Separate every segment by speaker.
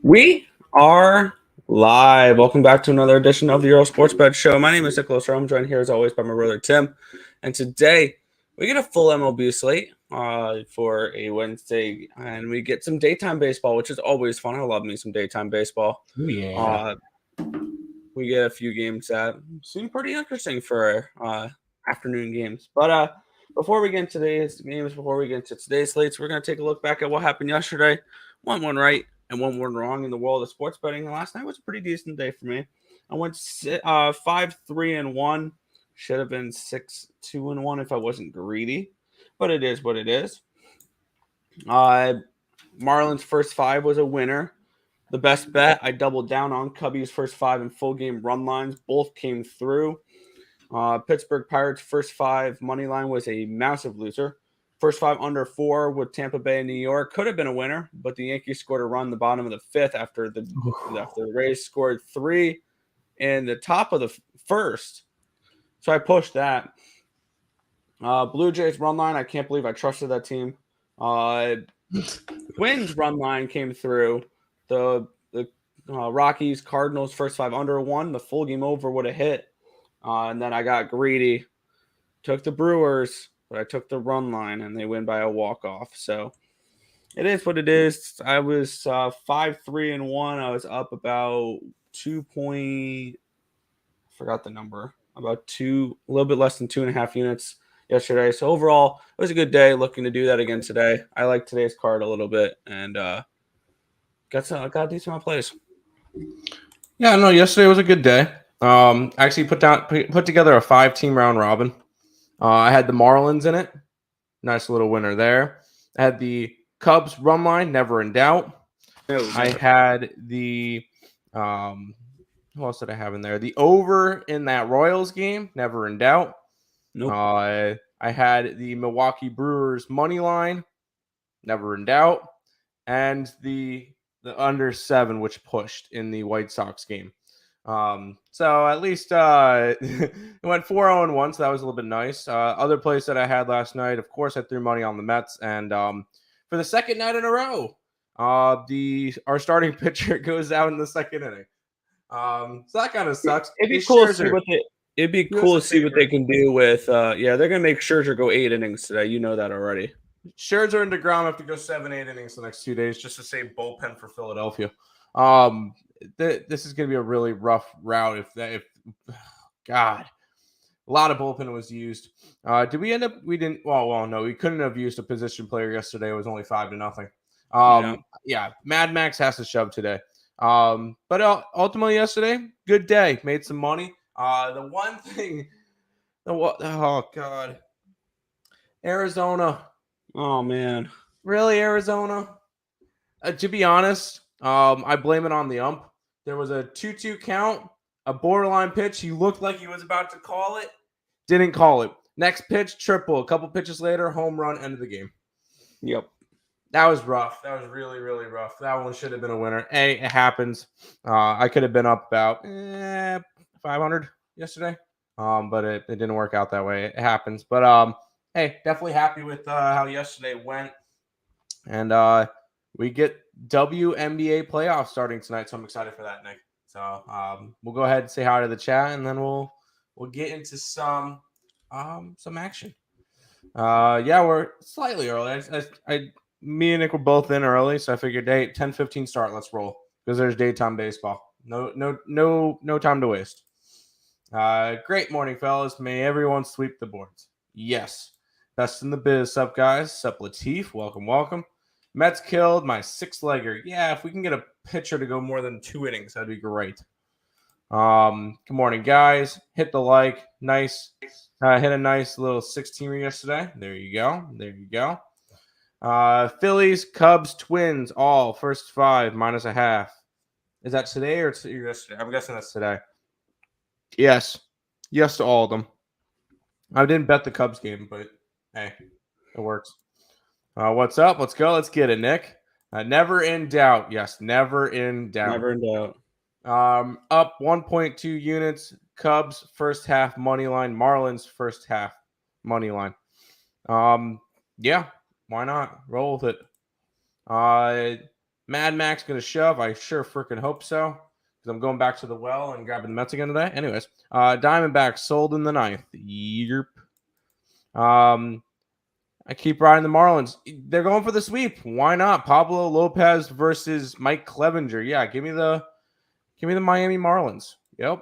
Speaker 1: We are live. Welcome back to another edition of the Earle Sports Bet Show. My name is Nicholas. I'm joined here as always by my brother Tim. And today we get a full MLB slate for a Wednesday, and we get some daytime baseball, which is always fun. I love me some daytime baseball.
Speaker 2: Yeah.
Speaker 1: We get a few games that seem pretty interesting for afternoon games. But before we get into today's games, before we get into today's slates, we're going to take a look back at what happened yesterday. One right and one wrong in the world of sports betting. And last night was a pretty decent day for me. I went 5-3-1. Should have been 6-2-1 if I wasn't greedy, but it is what it is. Marlins first five was a winner. The best bet I doubled down on. Cubbies first five and full game run lines both came through. Pittsburgh Pirates first five money line was a massive loser. First five under 4 with Tampa Bay and New York could have been a winner, but the Yankees scored a run in the bottom of the fifth after the Rays scored 3 in the top of the first. So I pushed that. Blue Jays run line. I can't believe I trusted that team. Twins run line came through. The Rockies Cardinals first five under 1. The full game over would have hit. And then I got greedy. Took the Brewers, but I took the run line, and they win by a walk-off. So it is what it is. I was 5-3-1. I was up about 2 point. Forgot the number. About a little bit less than 2.5 units yesterday. So overall, it was a good day. Looking to do that again today. I like today's card a little bit, and got a decent amount of plays.
Speaker 2: Yeah, no, yesterday was a good day. Actually put together a 5-team round robin. I had the Marlins in it. Nice little winner there. I had the Cubs run line, never in doubt. I had the who else did I have in there? The over in that Royals game, never in doubt.
Speaker 1: Nope.
Speaker 2: I had the Milwaukee Brewers money line, never in doubt, and the under 7, which pushed in the White Sox game. So at least it went 4-0-1, so that was a little bit nice. Other plays that I had last night, of course, I threw money on the Mets, and for the second night in a row, our starting pitcher goes out in the second inning. So that kind of sucks.
Speaker 1: It'd be cool to see what they can do with. They're gonna make Scherzer go 8 innings today. You know that already.
Speaker 2: Scherzer and DeGrom have to go 7-8 innings the next 2 days just to save bullpen for Philadelphia. This is going to be a really rough route if God, a lot of bullpen was used. Did we end up? We didn't. Well, no, we couldn't have used a position player yesterday. It was only 5-0. Yeah, Mad Max has to shove today. But ultimately yesterday, good day. Made some money. The one thing, oh God, Arizona.
Speaker 1: Oh man,
Speaker 2: really, Arizona? To be honest, I blame it on the ump. There was a 2-2 count, a borderline pitch. He looked like he was about to call it. Didn't call it. Next pitch, triple. A couple pitches later, home run, end of the game.
Speaker 1: Yep.
Speaker 2: That was rough. That was really, really rough. That one should have been a winner. It happens. I could have been up about 500 yesterday, but it didn't work out that way. It happens. But, hey, definitely happy with how yesterday went. And we get WNBA playoffs starting tonight, so I'm excited for that, Nick. So we'll go ahead and say hi to the chat, and then we'll get into some action. We're slightly early. Me and Nick were both in early, so I figured 10:15 start. Let's roll because there's daytime baseball. No time to waste. Great morning, fellas. May everyone sweep the boards. Yes, best in the biz. Sup, guys? Sup, Latif? Welcome. Mets killed my 6-legger. Yeah, if we can get a pitcher to go more than 2 innings, that'd be great. Good morning, guys. Hit the like. Nice. Hit a nice little 6-teamer yesterday. There you go. Phillies, Cubs, Twins, all first 5 -0.5. Is that today or yesterday? I'm guessing that's today. Yes to all of them. I didn't bet the Cubs game, but hey, it works. What's up? Let's go. Let's get it, Nick. Never in doubt. Yes, never in doubt.
Speaker 1: Never in doubt.
Speaker 2: Up 1.2 units. Cubs first half money line. Marlins first half money line. Yeah, why not? Roll with it. Mad Max going to shove? I sure freaking hope so. Because I'm going back to the well and grabbing the Mets again today. Anyways, Diamondbacks sold in the ninth. Yerp. I keep riding the Marlins. They're going for the sweep. Why not? Pablo Lopez versus Mike Clevenger. Yeah, give me the Miami Marlins. Yep.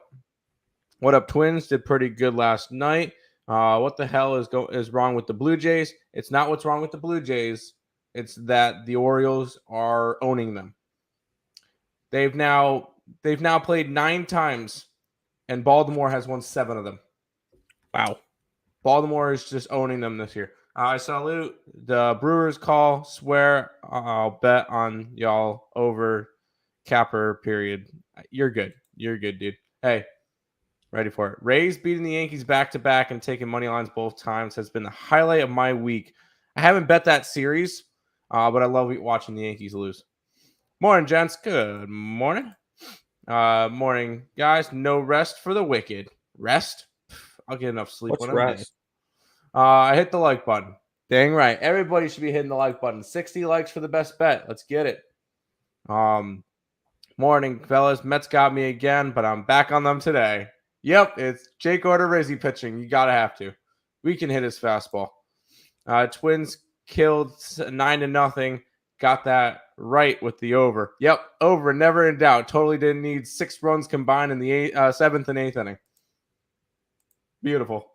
Speaker 2: What up, Twins? Did pretty good last night. What the hell is wrong with the Blue Jays? It's not what's wrong with the Blue Jays. It's that the Orioles are owning them. They've now played 9 times, and Baltimore has won 7 of them.
Speaker 1: Wow.
Speaker 2: Baltimore is just owning them this year. I salute the Brewers call. Swear I'll bet on y'all over Capper, period. You're good. You're good, dude. Hey, ready for it. Rays beating the Yankees back-to-back and taking money lines both times has been the highlight of my week. I haven't bet that series, but I love watching the Yankees lose. Morning, gents. Good morning. Morning, guys. No rest for the wicked. Rest? I'll get enough sleep.
Speaker 1: What's rest?
Speaker 2: I hit the like button. Dang right. Everybody should be hitting the like button. 60 likes for the best bet. Let's get it. Morning, fellas. Mets got me again, but I'm back on them today. Yep, it's Jake Odorizzi pitching. You gotta have to. We can hit his fastball. Twins killed 9-0. Got that right with the over. Yep, over. Never in doubt. Totally didn't need 6 runs combined in the 7th and 8th inning. Beautiful.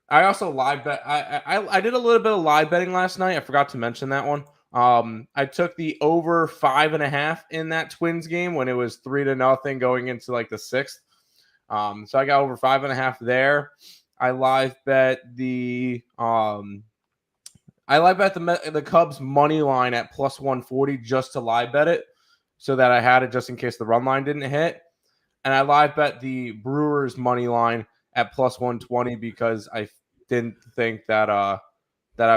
Speaker 2: I also live bet. I did a little bit of live betting last night. I forgot to mention that one. I took the over 5.5 in that Twins game when it was 3-0 going into like the 6th. So I got over 5.5 there. I live bet the Cubs money line at plus 140 just to live bet it, so that I had it just in case the run line didn't hit. And I live bet the Brewers money line at plus 120 because I didn't think that I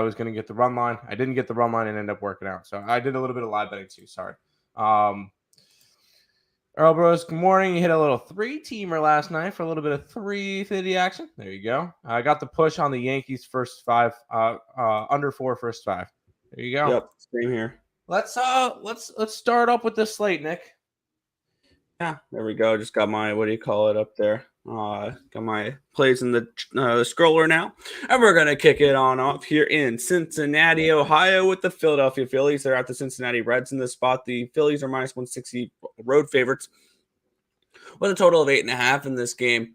Speaker 2: was going to get the run line. I didn't get the run line and ended up working out. So I did a little bit of live betting too. Sorry. Earle Bros, good morning. You hit a little 3-teamer last night for a little bit of 350 action. There you go. I got the push on the Yankees first 5, under 4 first 5. There you go.
Speaker 1: Yep, same here.
Speaker 2: Let's start up with this slate, Nick.
Speaker 1: Yeah, there we go. Just got my, what do you call it up there? Got my plays in the scroller now. And we're going to kick it on off here in Cincinnati, Ohio with the Philadelphia Phillies. They're at the Cincinnati Reds in this spot. The Phillies are minus 160 road favorites with a total of 8.5 in this game.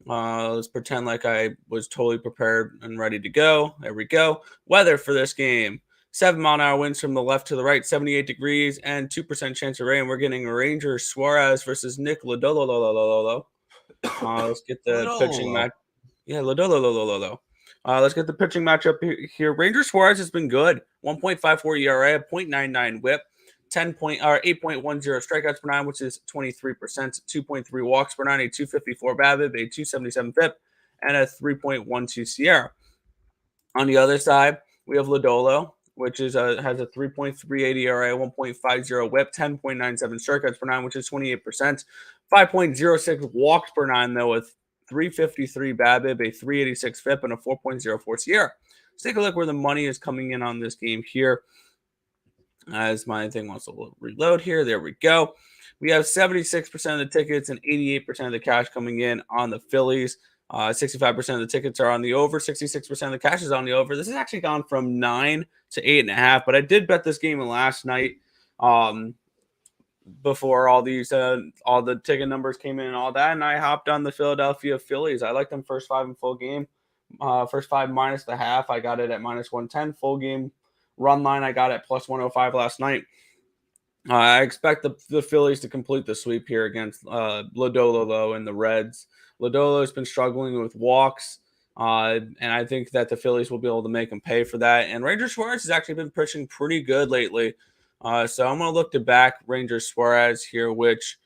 Speaker 1: Let's pretend like I was totally prepared and ready to go. There we go. Weather for this game. 7-mile-an-hour winds from the left to the right, 78 degrees, and 2% chance of rain. We're getting Ranger Suarez versus Nick Lodolo. Let's get the pitching match. Yeah, Lodolo. Let's get the pitching matchup here. Ranger Suarez has been good. 1.54 ERA, 0.99 WHIP, 8.10 strikeouts per 9, which is 23%, 2.3 walks per 9, a 254 BABIP, a 277 FIP, and a 3.12 Sierra. On the other side, we have Lodolo, which is has a 3.38 ERA, 1.50 WHIP, 10.97 strikeouts per 9, which is 28%, 5.06 walks per 9, though, with 353 BABIP, a 386 FIP, and a 4.04 Sierra. Let's take a look where the money is coming in on this game here. As my thing wants to reload here. There we go. We have 76% of the tickets and 88% of the cash coming in on the Phillies. 65% of the tickets are on the over. 66% of the cash is on the over. This has actually gone from 9 to 8.5, but I did bet this game last night before all the ticket numbers came in and all that, and I hopped on the Philadelphia Phillies. I like them first 5 in full game. First 5 minus the half. I got it at minus 110. Full game run line I got at plus 105 last night. I expect the Phillies to complete the sweep here against Lodolo and the Reds. Lodolo has been struggling with walks, and I think that the Phillies will be able to make him pay for that. And Ranger Suarez has actually been pitching pretty good lately. So I'm going to look to back Ranger Suarez here, which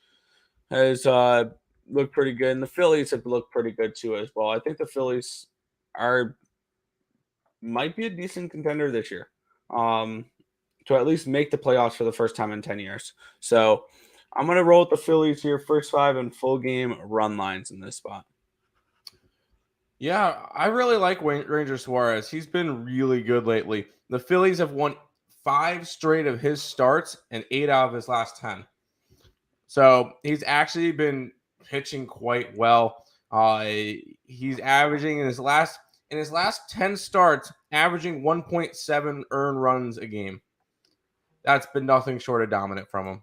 Speaker 1: has looked pretty good. And the Phillies have looked pretty good too as well. I think the Phillies might be a decent contender this year. To at least make the playoffs for the first time in 10 years. So I'm going to roll with the Phillies here. First 5 and full game run lines in this spot.
Speaker 2: Yeah, I really like Ranger Suarez. He's been really good lately. The Phillies have won 5 straight of his starts and 8 out of his last 10. So he's actually been pitching quite well. He's averaging in his last 10 starts, averaging 1.7 earned runs a game. That's been nothing short of dominant from him.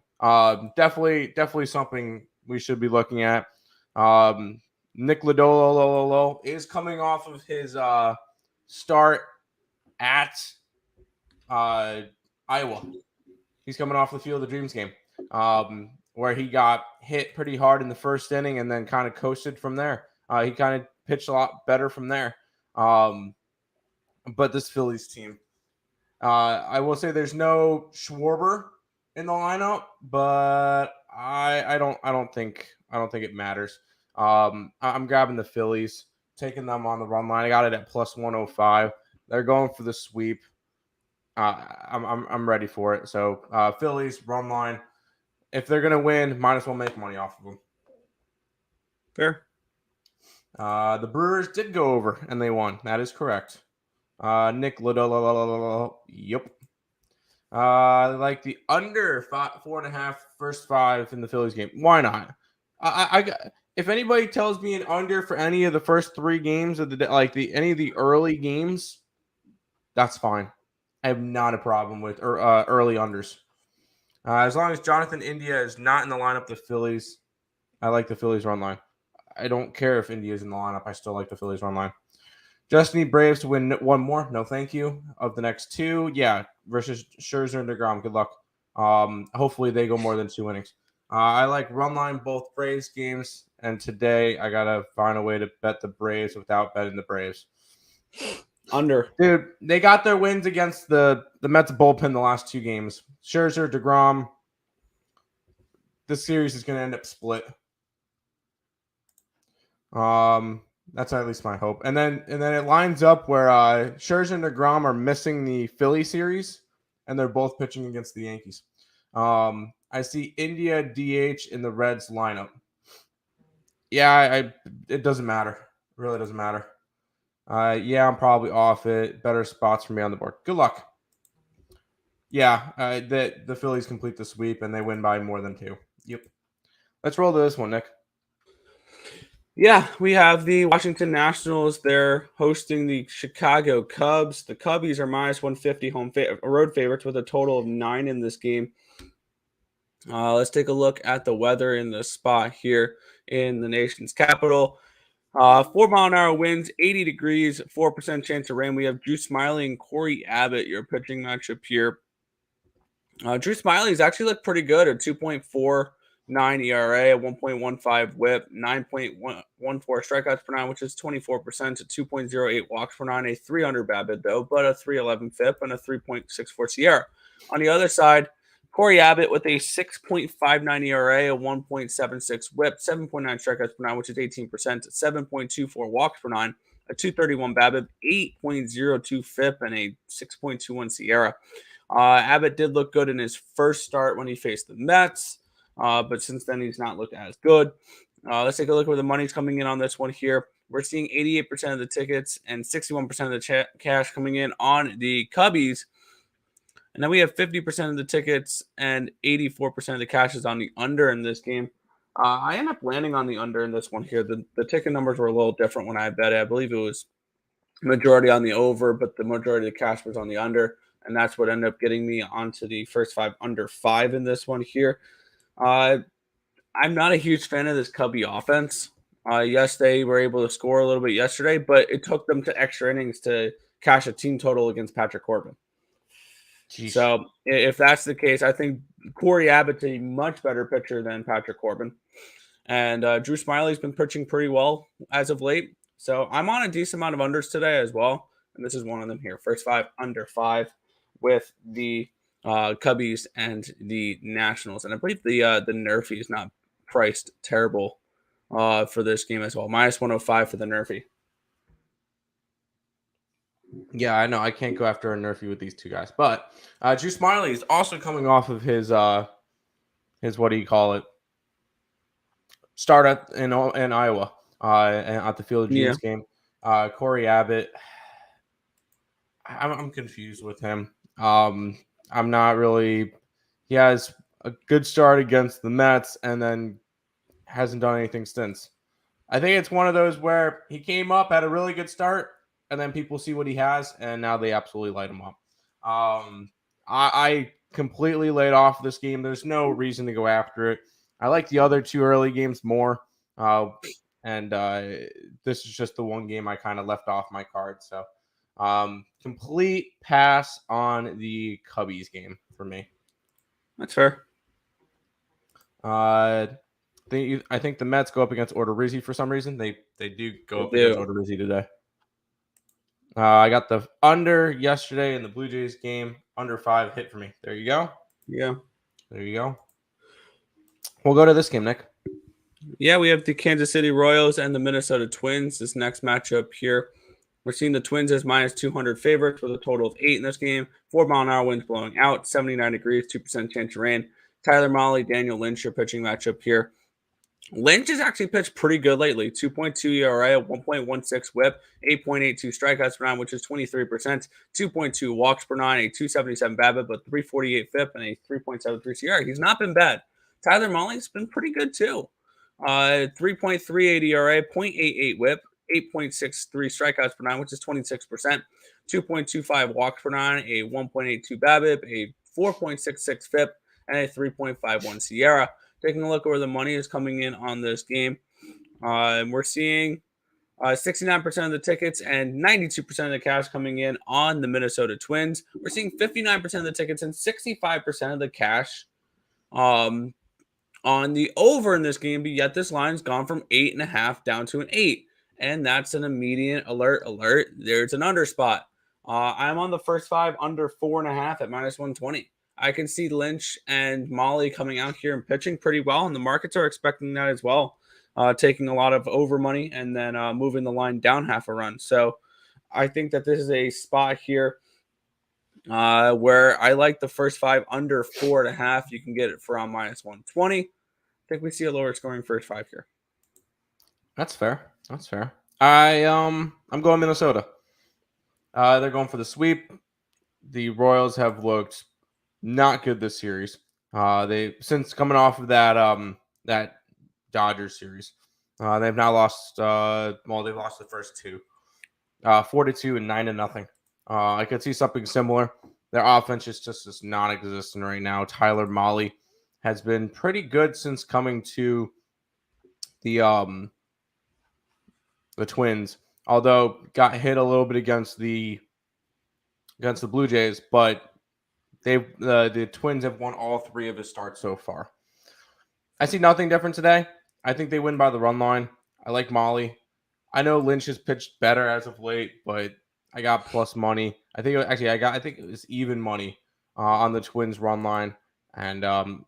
Speaker 2: Definitely something we should be looking at. Nick Lodolo is coming off of his start at Iowa. He's coming off the Field of Dreams game, where he got hit pretty hard in the first inning and then kind of coasted from there. He kind of pitched a lot better from there. But this Phillies team, I will say there's no Schwarber in the lineup, but I don't think it matters. I'm grabbing the Phillies, taking them on the run line. I got it at plus 105. They're going for the sweep. I'm ready for it. So Phillies run line. If they're gonna win, might as well make money off of them.
Speaker 1: Fair.
Speaker 2: The Brewers did go over and they won. That is correct. Nick Lodolo. Yep. I like the under 4.5 first 5 in the Phillies game. Why not? If anybody tells me an under for any of the first 3 games of any of the early games, that's fine. I have not a problem with early unders. As long as Jonathan India is not in the lineup, the Phillies, I like the Phillies run line. I don't care if India is in the lineup. I still like the Phillies run line. Just need Braves to win 1 more. No, thank you. Of the next 2, yeah, versus Scherzer and DeGrom. Good luck. Hopefully they go more than 2 innings. I like run line both Braves games, and today I gotta find a way to bet the Braves without betting the Braves.
Speaker 1: Under.
Speaker 2: Dude, they got their wins against the Mets bullpen the last 2 games. Scherzer, DeGrom. This series is going to end up split. That's at least my hope. And then it lines up where Scherzer and DeGrom are missing the Philly series, and they're both pitching against the Yankees. I see India DH in the Reds lineup. Yeah, it doesn't matter. It really doesn't matter. Yeah, I'm probably off it. Better spots for me on the board. Good luck. Yeah, the Phillies complete the sweep and they win by more than 2. Yep. Let's roll to this one, Nick.
Speaker 1: Yeah, we have the Washington Nationals. They're hosting the Chicago Cubs. The Cubbies are minus 150 road favorites with a total of 9 in this game. Let's take a look at the weather in the spot here in the nation's capital. 4-mile-an-hour winds, 80 degrees, 4% chance of rain. We have Drew Smyly and Corey Abbott, your pitching matchup here. Drew Smyly's actually looked pretty good at 2.49 ERA, a 1.15 WHIP, 9.14 strikeouts per 9, which is 24%, a 2.08 walks per 9, a 300 BABIP though, but a 311 FIP and a 3.64 SIERA. On the other side, Corey Abbott with a 6.59 ERA, a 1.76 WHIP, 7.9 strikeouts per 9, which is 18%, 7.24 walks per 9, a 231 BABIP, 8.02 FIP, and a 6.21 SIERA. Abbott did look good in his first start when he faced the Mets, but since then he's not looked as good. Let's take a look where the money's coming in on this one here. We're seeing 88% of the tickets and 61% of the cash coming in on the Cubbies. And then we have 50% of the tickets and 84% of the cash is on the under in this game. I end up landing on the under in this one here. The ticket numbers were a little different when I bet it. I believe it was majority on the over, but the majority of the cash was on the under. And that's what ended up getting me onto the first 5 under 5 in this one here. I'm not a huge fan of this Cubby offense. Yes, they were able to score a little bit yesterday, but it took them to extra innings to cash a team total against Patrick Corbin. Jeez. So if that's the case, I think Corey Abbott's a much better pitcher than Patrick Corbin. And Drew Smyly's been pitching pretty well as of late. So I'm on a decent amount of unders today as well. And this is one of them here. First 5 under 5 with the Cubbies and the Nationals. And I believe the Nerfy is not priced terrible for this game as well. Minus 105 for the Nerfy.
Speaker 2: Yeah, I know. I can't go after a Nerfy with these 2 guys. But Drew Smyly is also coming off of his what do you call it? Start in Iowa at the Field of Dreams game. Corey Abbott, I'm confused with him. I'm not really. He has a good start against the Mets and then hasn't done anything since. I think it's one of those where he came up, had a really good start, and then people see what he has, and now they absolutely light him up. I completely laid off this game. There's no reason to go after it. I like the other two early games more, and this is just the one game I kind of left off my card. So complete pass on the Cubbies game for me.
Speaker 1: That's fair.
Speaker 2: I think the Mets go up against Odorizzi for some reason. They do go up against Odorizzi today. I got the under yesterday in the Blue Jays game. Under 5 hit for me. There you go.
Speaker 1: Yeah.
Speaker 2: There you go. We'll go to this game, Nick.
Speaker 1: Yeah, we have the Kansas City Royals and the Minnesota Twins. This next matchup here, we're seeing the Twins as minus 200 favorites with a total of 8 in this game. 4-mile-an-hour winds blowing out, 79 degrees, 2% chance of rain. Tyler Mahle, Daniel Lynch, your pitching matchup here. Lynch has actually pitched pretty good lately. 2.2 ERA, 1.16 whip, 8.82 strikeouts per nine, which is 23%, 2.2 walks per nine, a 277 BABIP, but 348 FIP, and a 3.73 CR. He's not been bad. Tyler Mahle's been pretty good too. 3.38 ERA, 0.88 whip, 8.63 strikeouts per nine, which is 26%, 2.25 walks per nine, a 1.82 BABIP, a 4.66 FIP, and a 3.51 Sierra. Taking a look at where the money is coming in on this game, we're seeing 69% of the tickets and 92% of the cash coming in on the Minnesota Twins. We're seeing 59% of the tickets and 65% of the cash on the over in this game, but yet this line's gone from 8.5 down to an 8. And that's an immediate alert. There's an under spot. I'm on the first 5 under 4.5 at minus 120. I can see Lynch and Mahle coming out here and pitching pretty well, and the markets are expecting that as well, taking a lot of over money and then moving the line down half a run. So I think that this is a spot here where I like the first 5 under 4.5. You can get it for minus 120. I think we see a lower scoring first 5 here.
Speaker 2: That's fair. I'm going Minnesota. They're going for the sweep. The Royals have looked not good this series. They since coming off of that Dodgers series, they've now lost. They've lost the first 2, 4-2 and 9-0. I could see something similar. Their offense is just non-existent right now. Tyler Mahle has been pretty good since coming to the Twins, although got hit a little bit against the Blue Jays, but the Twins have won all 3 of his starts so far. I see nothing different today. I think they win by the run line. I like Mahle. I know Lynch has pitched better as of late, but I got plus money. I think it was even money on the Twins run line, and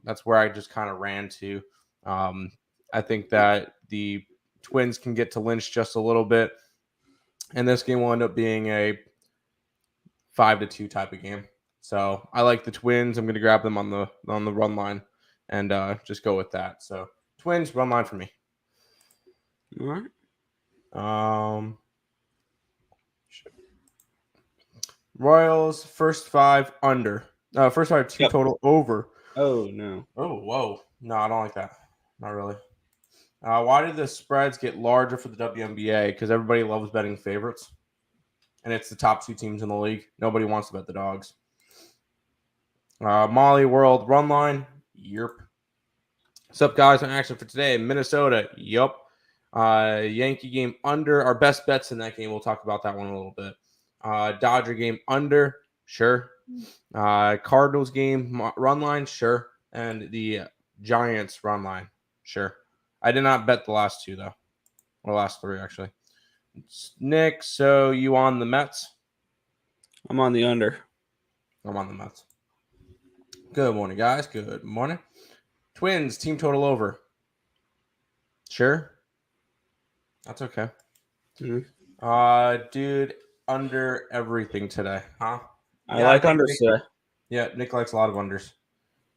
Speaker 2: that's where I just kind of ran to. I think that the Twins can get to Lynch just a little bit, and this game will end up being a 5-2 type of game. So I like the Twins. I'm going to grab them on the run line and just go with that. So Twins run line for me.
Speaker 1: All right.
Speaker 2: Royals first 5 under. First 5 2 total over.
Speaker 1: Oh no.
Speaker 2: Oh whoa. No, I don't like that. Not really. Why did the spreads get larger for the WNBA? Because everybody loves betting favorites, and it's the top 2 teams in the league. Nobody wants to bet the dogs. Mahle World run line. Yep. What's up, guys? On action for today, Minnesota. Yep. Yankee game under. Our best bets in that game. We'll talk about that one a little bit. Dodger game under. Sure. Cardinals game run line. Sure. And the Giants run line. Sure. I did not bet the last 2 though. Or the last 3 actually. Nick, so you on the Mets?
Speaker 1: I'm on the under.
Speaker 2: I'm on the Mets. Good morning, guys. Good morning. Twins, team total over. Sure. That's okay.
Speaker 1: Mm-hmm.
Speaker 2: Dude, under everything today, huh?
Speaker 1: I like unders today.
Speaker 2: Yeah, Nick likes a lot of unders.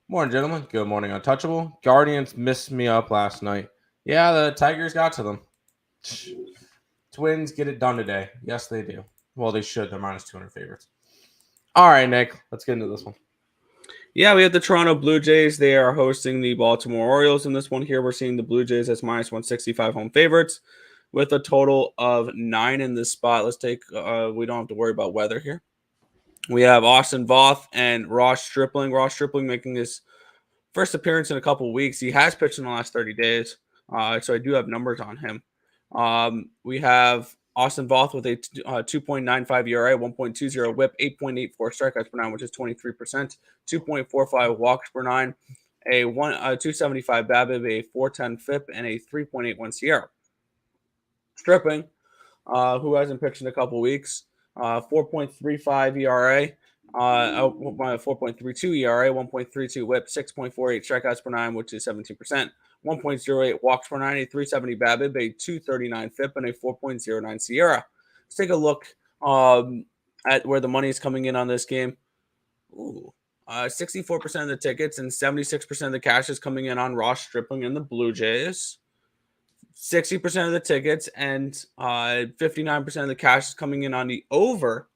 Speaker 2: Morning, gentlemen. Good morning, Untouchable. Guardians missed me up last night. Yeah, the Tigers got to them. Twins get it done today. Yes, they do. Well, they should. They're minus 200 favorites. All right, Nick. Let's get into this one.
Speaker 1: Yeah, we have the Toronto Blue Jays. They are hosting the Baltimore Orioles in this one here. We're seeing the Blue Jays as minus 165 home favorites with a total of 9 in this spot. Let's take, we don't have to worry about weather here. We have Austin Voth and Ross Stripling. Ross Stripling making his first appearance in a couple weeks. He has pitched in the last 30 days, so I do have numbers on him. We have Austin Voth with a 2.95 ERA, 1.20 WHIP, 8.84 strikeouts per nine, which is 23%, 2.45 walks per nine, a 275 BABIP, a 410 FIP, and a 3.81 SIERA. Stripping, who hasn't pitched in a couple weeks, 4.35 ERA, 4.32 ERA, 1.32 WHIP, 6.48 strikeouts per nine, which is 17%, 1.08 walks per nine, a 370 BABIP, a 239 FIP, and a 4.09 SIERA. Let's take a look at where the money is coming in on this game. 64% of the tickets and 76% of the cash is coming in on Ross Stripling and the Blue Jays. 60% of the tickets and 59% of the cash is coming in on the over.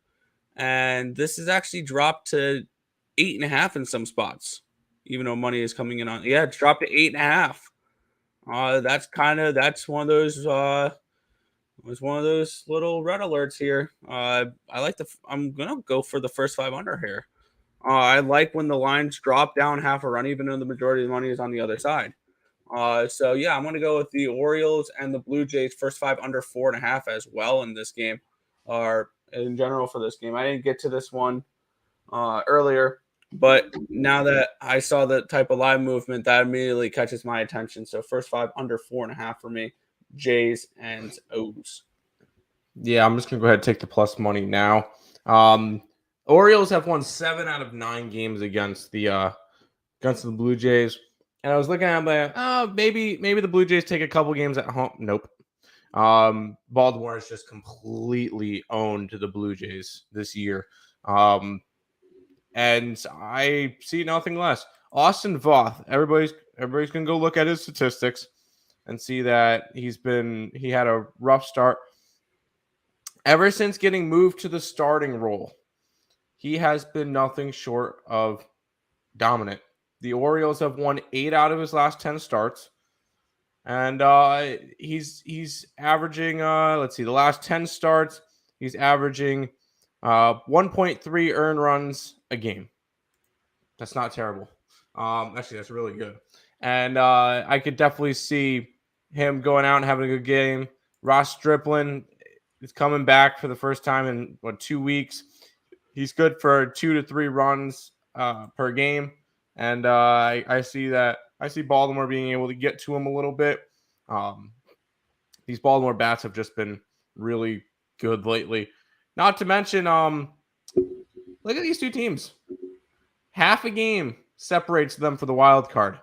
Speaker 1: And this is actually dropped to 8.5 in some spots, even though money is coming in on. Yeah, it's dropped to 8.5. That's one of those. Was one of those little red alerts here. I'm gonna go for the first 5 under here. I like when the lines drop down half a run, even though the majority of the money is on the other side. So yeah, I'm going to go with the Orioles and the Blue Jays first 5 under 4.5 as well in this game, or in general for this game. I didn't get to this one earlier, but now that I saw the type of live movement, that immediately catches my attention. So first 5 under 4.5 for me, Jays and O's.
Speaker 2: Yeah, I'm just gonna go ahead and take the plus money now. Orioles have won 7 out of 9 games against the Blue Jays. And I was looking at them like, oh, maybe the Blue Jays take a couple games at home. Nope. Baltimore has just completely owned the Blue Jays this year. And I see nothing less. Austin Voth, everybody's gonna go look at his statistics and see that he had a rough start. Ever since getting moved to the starting role, he has been nothing short of dominant. The Orioles have won 8 out of his last 10 starts. And he's averaging, the last 10 starts, he's averaging 1.3 earned runs a game. That's not terrible. Actually, that's really good. And I could definitely see him going out and having a good game. Ross Stripling is coming back for the first time in 2 weeks. He's good for 2 to 3 runs per game. And I see Baltimore being able to get to him a little bit. These Baltimore bats have just been really good lately. Not to mention, look at these two teams. Half a game separates them for the wild card.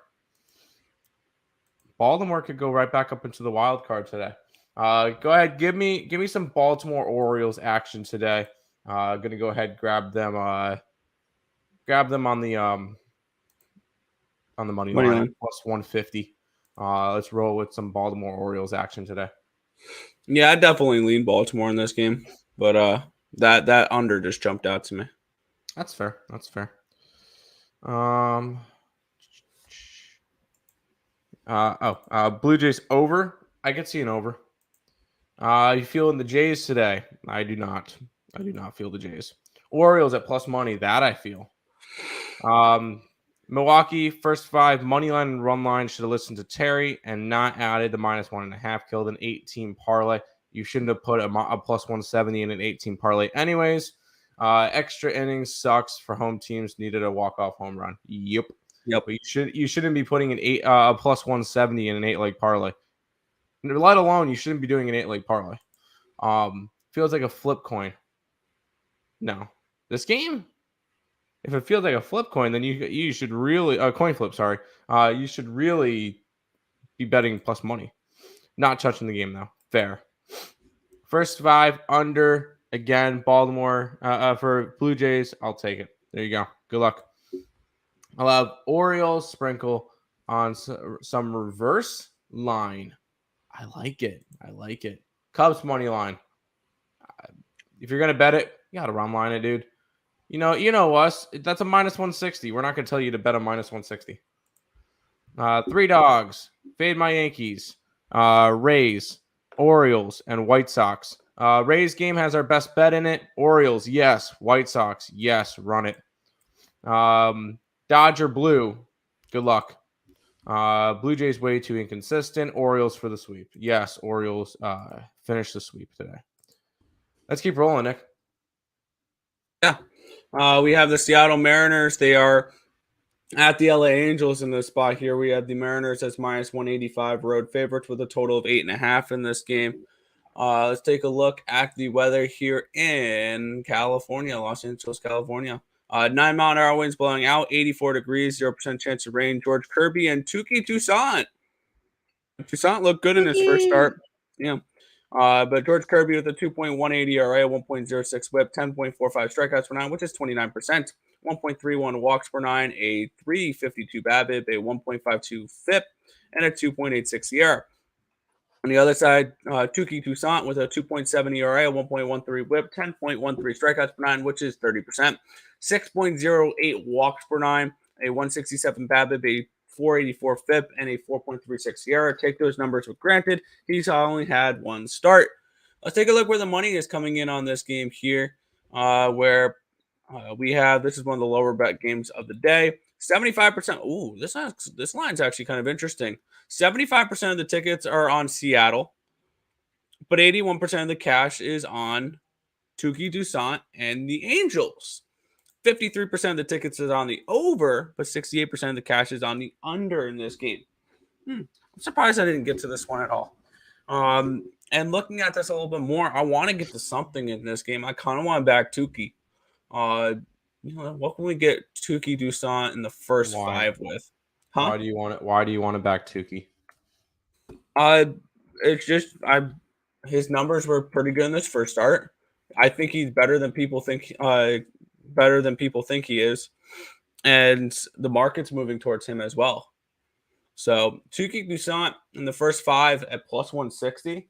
Speaker 2: Baltimore could go right back up into the wild card today. Go ahead, give me some Baltimore Orioles action today. Gonna go ahead grab them on the money line plus 150. Let's roll with some Baltimore Orioles action today.
Speaker 1: Yeah, I definitely lean Baltimore in this game, but that under just jumped out to me.
Speaker 2: That's fair. Blue Jays over. I could see an over. You feeling the Jays today? I do not. I do not feel the Jays. Orioles at plus money. That I feel. Milwaukee first 5 money line and run line. Should have listened to Terry and not added the minus 1.5. Killed an 18 parlay. You shouldn't have put a plus 170 in an 18 parlay anyways. Extra innings sucks for home teams. Needed a walk-off home run. Yep. But you shouldn't be putting a plus 170 in an 8-leg parlay. Let alone you shouldn't be doing an 8-leg parlay. Feels like a flip coin. No. This game? If it feels like a flip coin, then you should really coin flip. Sorry, you should really be betting plus money. Not touching the game though. Fair. First 5 under again. Baltimore for Blue Jays. I'll take it. There you go. Good luck. I'll have Orioles sprinkle on some reverse line. I like it. Cubs money line. If you're gonna bet it, you gotta run line it, dude. You know us. That's a minus 160. We're not going to tell you to bet a minus 160. Three dogs. Fade my Yankees. Rays, Orioles, and White Sox. Rays game has our best bet in it. Orioles, yes. White Sox, yes. Run it. Dodger Blue. Good luck. Blue Jays way too inconsistent. Orioles for the sweep. Yes, Orioles finish the sweep today. Let's keep rolling, Nick.
Speaker 1: Yeah. We have the Seattle Mariners. They are at the LA Angels in this spot here. We have the Mariners as minus 185 road favorites with a total of 8.5 in this game. Let's take a look at the weather here in California, Los Angeles, California. 9-mile-an-hour winds blowing out, 84 degrees, 0% chance of rain. George Kirby and Touki Toussaint. Toussaint looked good in his first start. Yeah. But George Kirby with a 2.18 ERA, 1.06 whip, 10.45 strikeouts per nine, which is 29%, 1.31 walks per nine, a 3.52 BABIP, a 1.52 FIP, and a 2.86 ERA. On the other side, Touki Toussaint with a 2.7 ERA, 1.13 whip, 10.13 strikeouts per nine, which is 30%, 6.08 walks per nine, a 167 BABIP, a 484 FIP, and a 4.36 ERA. Take those numbers for granted. He's only had one start. Let's take a look where the money is coming in on this game here, where we have, this is one of the lower bet games of the day. 75%. Ooh, this line's actually kind of interesting. 75% of the tickets are on Seattle, but 81% of the cash is on Touki Toussaint and the Angels. 53% of the tickets is on the over, but 68% of the cash is on the under in this game. I'm surprised I didn't get to this one at all. And looking at this a little bit more, I want to get to something in this game. I kind of want to back Touki. What can we get Touki Toussaint in the first five with? Huh?
Speaker 2: Why do you want it? Why do you want to back Touki?
Speaker 1: It's just his numbers were pretty good in this first start. I think he's better than people think. Better than people think he is, and the market's moving towards him as well. So Touki Toussaint in the first five at plus 160.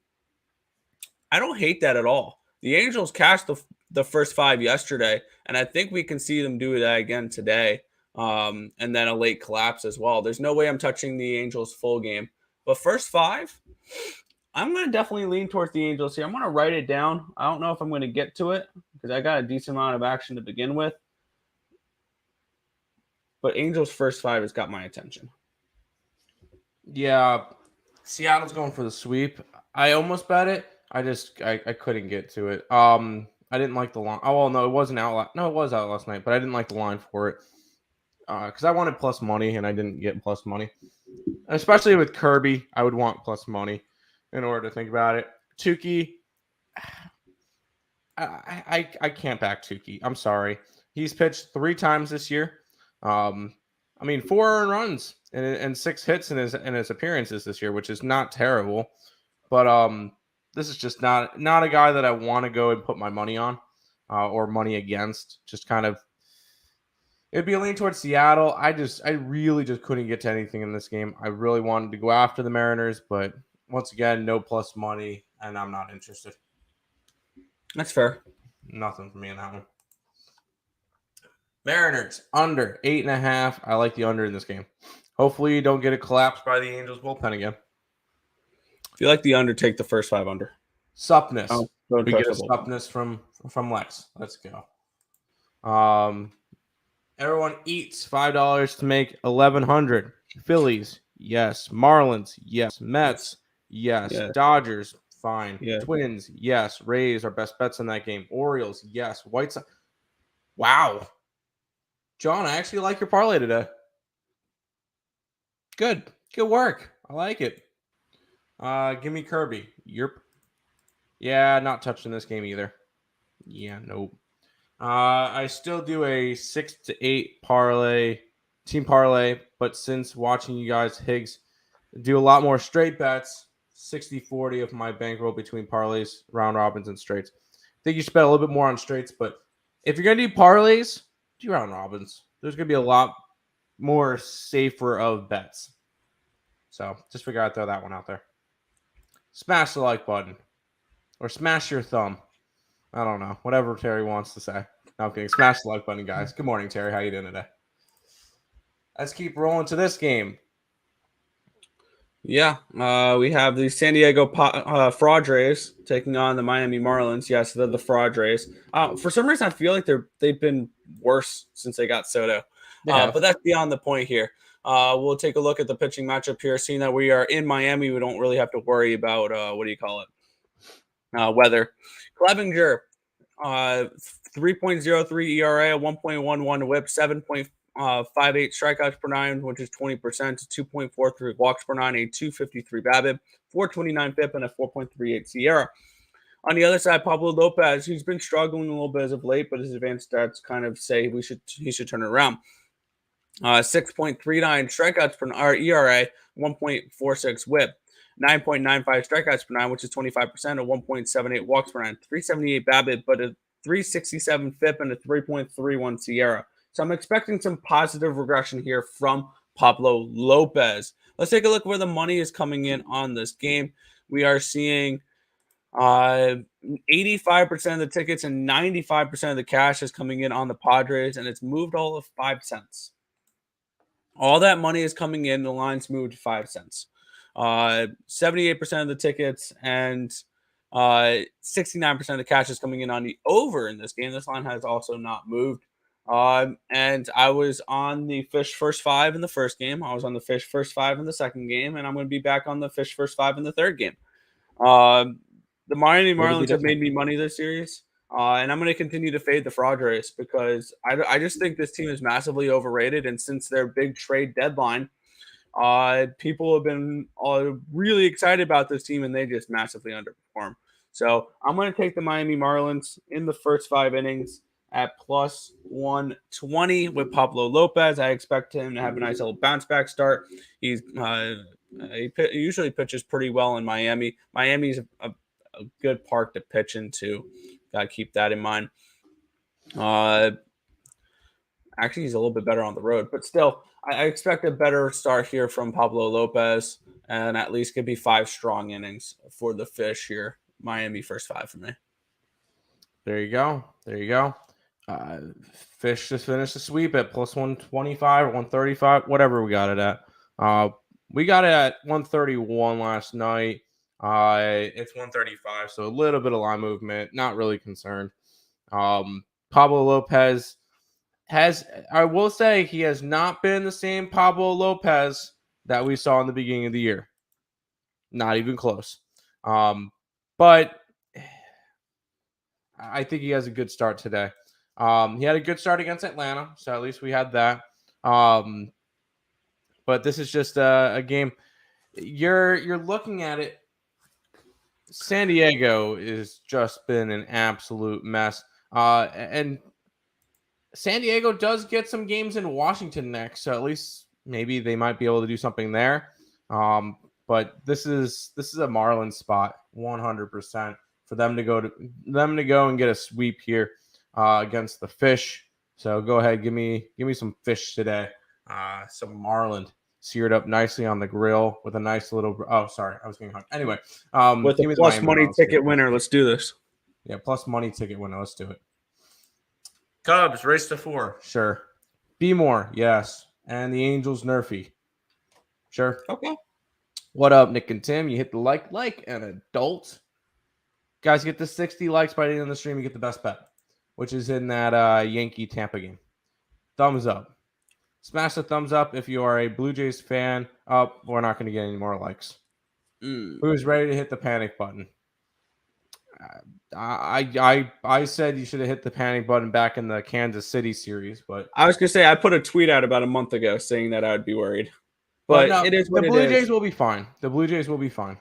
Speaker 1: I don't hate that at all. The Angels cashed the first five yesterday, and I think we can see them do that again today. And then a late collapse as well. There's no way I'm touching the Angels full game. But first five, I'm going to definitely lean towards the Angels here. I'm going to write it down. I don't know if I'm going to get to it because I got a decent amount of action to begin with. But Angels first five has got my attention.
Speaker 2: Yeah, Seattle's going for the sweep. I almost bet it. I couldn't get to it. I didn't like the line. Oh, well, no, it wasn't out. No, it was out last night, but I didn't like the line for it because I wanted plus money and I didn't get plus money. Especially with Kirby, I would want plus money in order to think about it. Touki, I can't back Touki. I'm sorry. He's pitched 3 times this year. 4 earned runs and 6 hits in his appearances this year, which is not terrible. But this is just not a guy that I want to go and put my money on or money against. Just kind of, it'd be a lean towards Seattle. I really just couldn't get to anything in this game. I really wanted to go after the Mariners, but once again, no plus money, and I'm not interested.
Speaker 1: That's fair.
Speaker 2: Nothing for me in that one. Mariners under 8.5. I like the under in this game. Hopefully, you don't get a collapse by the Angels bullpen again.
Speaker 1: If you like the under, take the first five under.
Speaker 2: Suppness. We get a suppness from Lex. Let's go. Everyone eats $5 to make 1,100. Phillies, yes. Marlins, yes. Mets, yes. Dodgers, fine. Twins, yes. Rays are best bets in that game. Orioles, yes. White Sox. Wow. John, I actually like your parlay today. Good work. I like it. Give me Kirby. Not touching this game either. Yeah, nope. I still do a 6 to 8 team parlay, but since watching you guys, Higgs, do a lot more straight bets, 60-40 of my bankroll between parlays, round robins, and straights. I think you should bet a little bit more on straights, but if you're going to do parlays, do round robins. There's going to be a lot more safer of bets. So just figure I'd throw that one out there. Smash the like button or smash your thumb. I don't know. Whatever Terry wants to say. No, I'm kidding. Smash the like button, guys. Good morning, Terry. How you doing today? Let's keep rolling to this game.
Speaker 1: Yeah, we have the San Diego Padres taking on the Miami Marlins. Yes, they're the Padres. For some reason, I feel like they've been worse since they got Soto. But that's beyond the point here. We'll take a look at the pitching matchup here. Seeing that we are in Miami, we don't really have to worry about weather. Clevinger, 3.03 ERA, 1.11 WHIP, 7.58 strikeouts per nine, which is 20%, 2.43 walks per nine, a 253 BABIP, 429 FIP, and a 4.38 SIERA. On the other side, Pablo Lopez, he's been struggling a little bit as of late, but his advanced stats kind of say he should turn it around. 6.39 strikeouts per ERA, 1.46 WHIP, 9.95 strikeouts per nine, which is 25%, a 1.78 walks per nine, 378 BABIP, but a 367 FIP and a 3.31 SIERA. So I'm expecting some positive regression here from Pablo Lopez. Let's take a look where the money is coming in on this game. We are seeing 85% of the tickets and 95% of the cash is coming in on the Padres, and it's moved all of 5 cents. All that money is coming in. The line's moved 5 cents. 78% of the tickets and 69% of the cash is coming in on the over in this game. This line has also not moved. And I was on the fish first 5 in the first game. I was on the fish first 5 in the second game, and I'm going to be back on the fish first 5 in the third game. The Miami Marlins have made me money this series. And I'm going to continue to fade the Padres because I just think this team is massively overrated. And since their big trade deadline, people have been really excited about this team, and they just massively underperform. So I'm going to take the Miami Marlins in the first 5 innings at plus 120 with Pablo Lopez. I expect him to have a nice little bounce back start. He usually pitches pretty well in Miami. Miami's a good park to pitch into. Got to keep that in mind. Actually, he's a little bit better on the road, but still, I expect a better start here from Pablo Lopez, and at least could be 5 strong innings for the fish here. Miami first 5 for me.
Speaker 2: There you go. Fish just finished the sweep at plus 125 or 135, whatever we got it at. We got it at 131 last night. It's 135, so a little bit of line movement. Not really concerned. Pablo Lopez I will say he has not been the same Pablo Lopez that we saw in the beginning of the year. Not even close. But I think he has a good start today. He had a good start against Atlanta, so at least we had that. But this is just a game. You're looking at it. San Diego has just been an absolute mess. And San Diego does get some games in Washington next, so at least maybe they might be able to do something there. But this is a Marlins spot, 100% for them to go and get a sweep here against the Fish. So go ahead, give me some fish today. Some marlin seared up nicely on the grill with a nice little. Oh, sorry, I was getting hung. Anyway,
Speaker 1: with a plus money ticket winner, let's do this.
Speaker 2: Yeah, plus money ticket winner, let's do it. Cubs race to 4, sure. Be more, yes, and the Angels nerfy, sure.
Speaker 1: Okay.
Speaker 2: What up, Nick and Tim? You hit the like an adult. Guys, get the 60 likes by the end of the stream. You get the best bet, which is in that Yankee Tampa game. Thumbs up. Smash the thumbs up if you are a Blue Jays fan. We're not going to get any more likes. Who's ready to hit the panic button? I said you should have hit the panic button back in the Kansas City series, but
Speaker 1: I was going to say I put a tweet out about a month ago saying that I would be worried. But no, it is what
Speaker 2: the Blue Jays will be fine. The Blue Jays will be fine.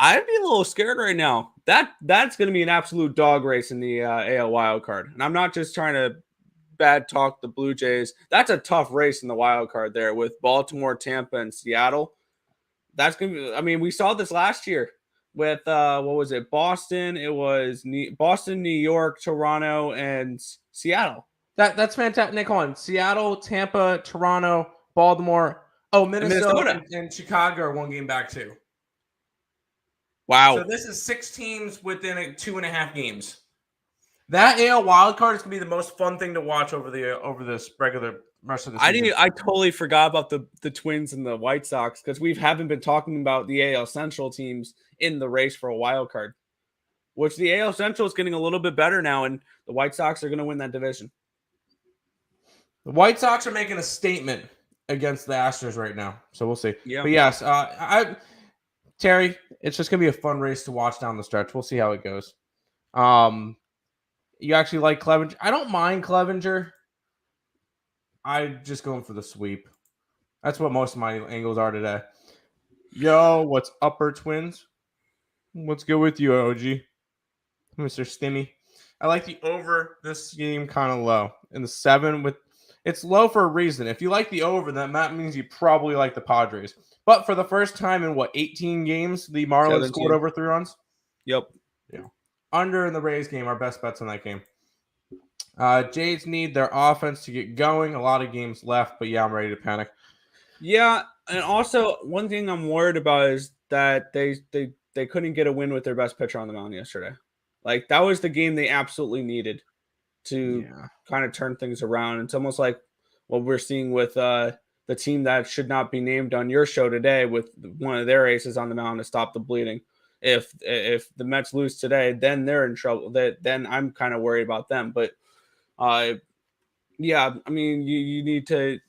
Speaker 1: I'd be a little scared right now. That's going to be an absolute dog race in the AL wild card. And I'm not just trying to bad talk the Blue Jays. That's a tough race in the wild card there with Baltimore, Tampa, and Seattle. That's going to be, I mean, we saw this last year with, what was it? Boston. It was Boston, New York, Toronto, and Seattle.
Speaker 2: That's fantastic. Nick, hold on. Seattle, Tampa, Toronto, Baltimore. Oh, Minnesota. And Chicago are 1 game back too.
Speaker 1: Wow.
Speaker 2: So this is 6 teams within 2.5 games. That AL wild card is gonna be the most fun thing to watch over this regular rest of the season.
Speaker 1: I totally forgot about the Twins and the White Sox because we haven't been talking about the AL Central teams in the race for a wild card, which the AL Central is getting a little bit better now, and the White Sox are going to win that division.
Speaker 2: The White Sox are making a statement against the Astros right now, so we'll see.
Speaker 1: Yeah.
Speaker 2: But yes, Terry, it's just gonna be a fun race to watch down the stretch. We'll see how it goes. You actually like Clevenger? I don't mind Clevenger. I'm just going for the sweep. That's what most of my angles are today. Yo, what's upper Twins? What's good with you, OG? Mr. Stimmy. I like the over this game kind of low. In the 7 with it's low for a reason. If you like the over, then that means you probably like the Padres. But for the first time in 18 games, the Marlins
Speaker 1: 17.
Speaker 2: scored over 3 runs.
Speaker 1: Yep.
Speaker 2: Yeah. Under in the Rays game, our best bets in that game. Jays need their offense to get going. A lot of games left, but yeah, I'm ready to panic.
Speaker 1: Yeah, and also one thing I'm worried about is that they couldn't get a win with their best pitcher on the mound yesterday. Like that was the game they absolutely needed to kind of turn things around. It's almost like what we're seeing with the team that should not be named on your show today with one of their aces on the mound to stop the bleeding. If the Mets lose today, then they're in trouble. Then I'm kind of worried about them. But yeah, I mean, you need to.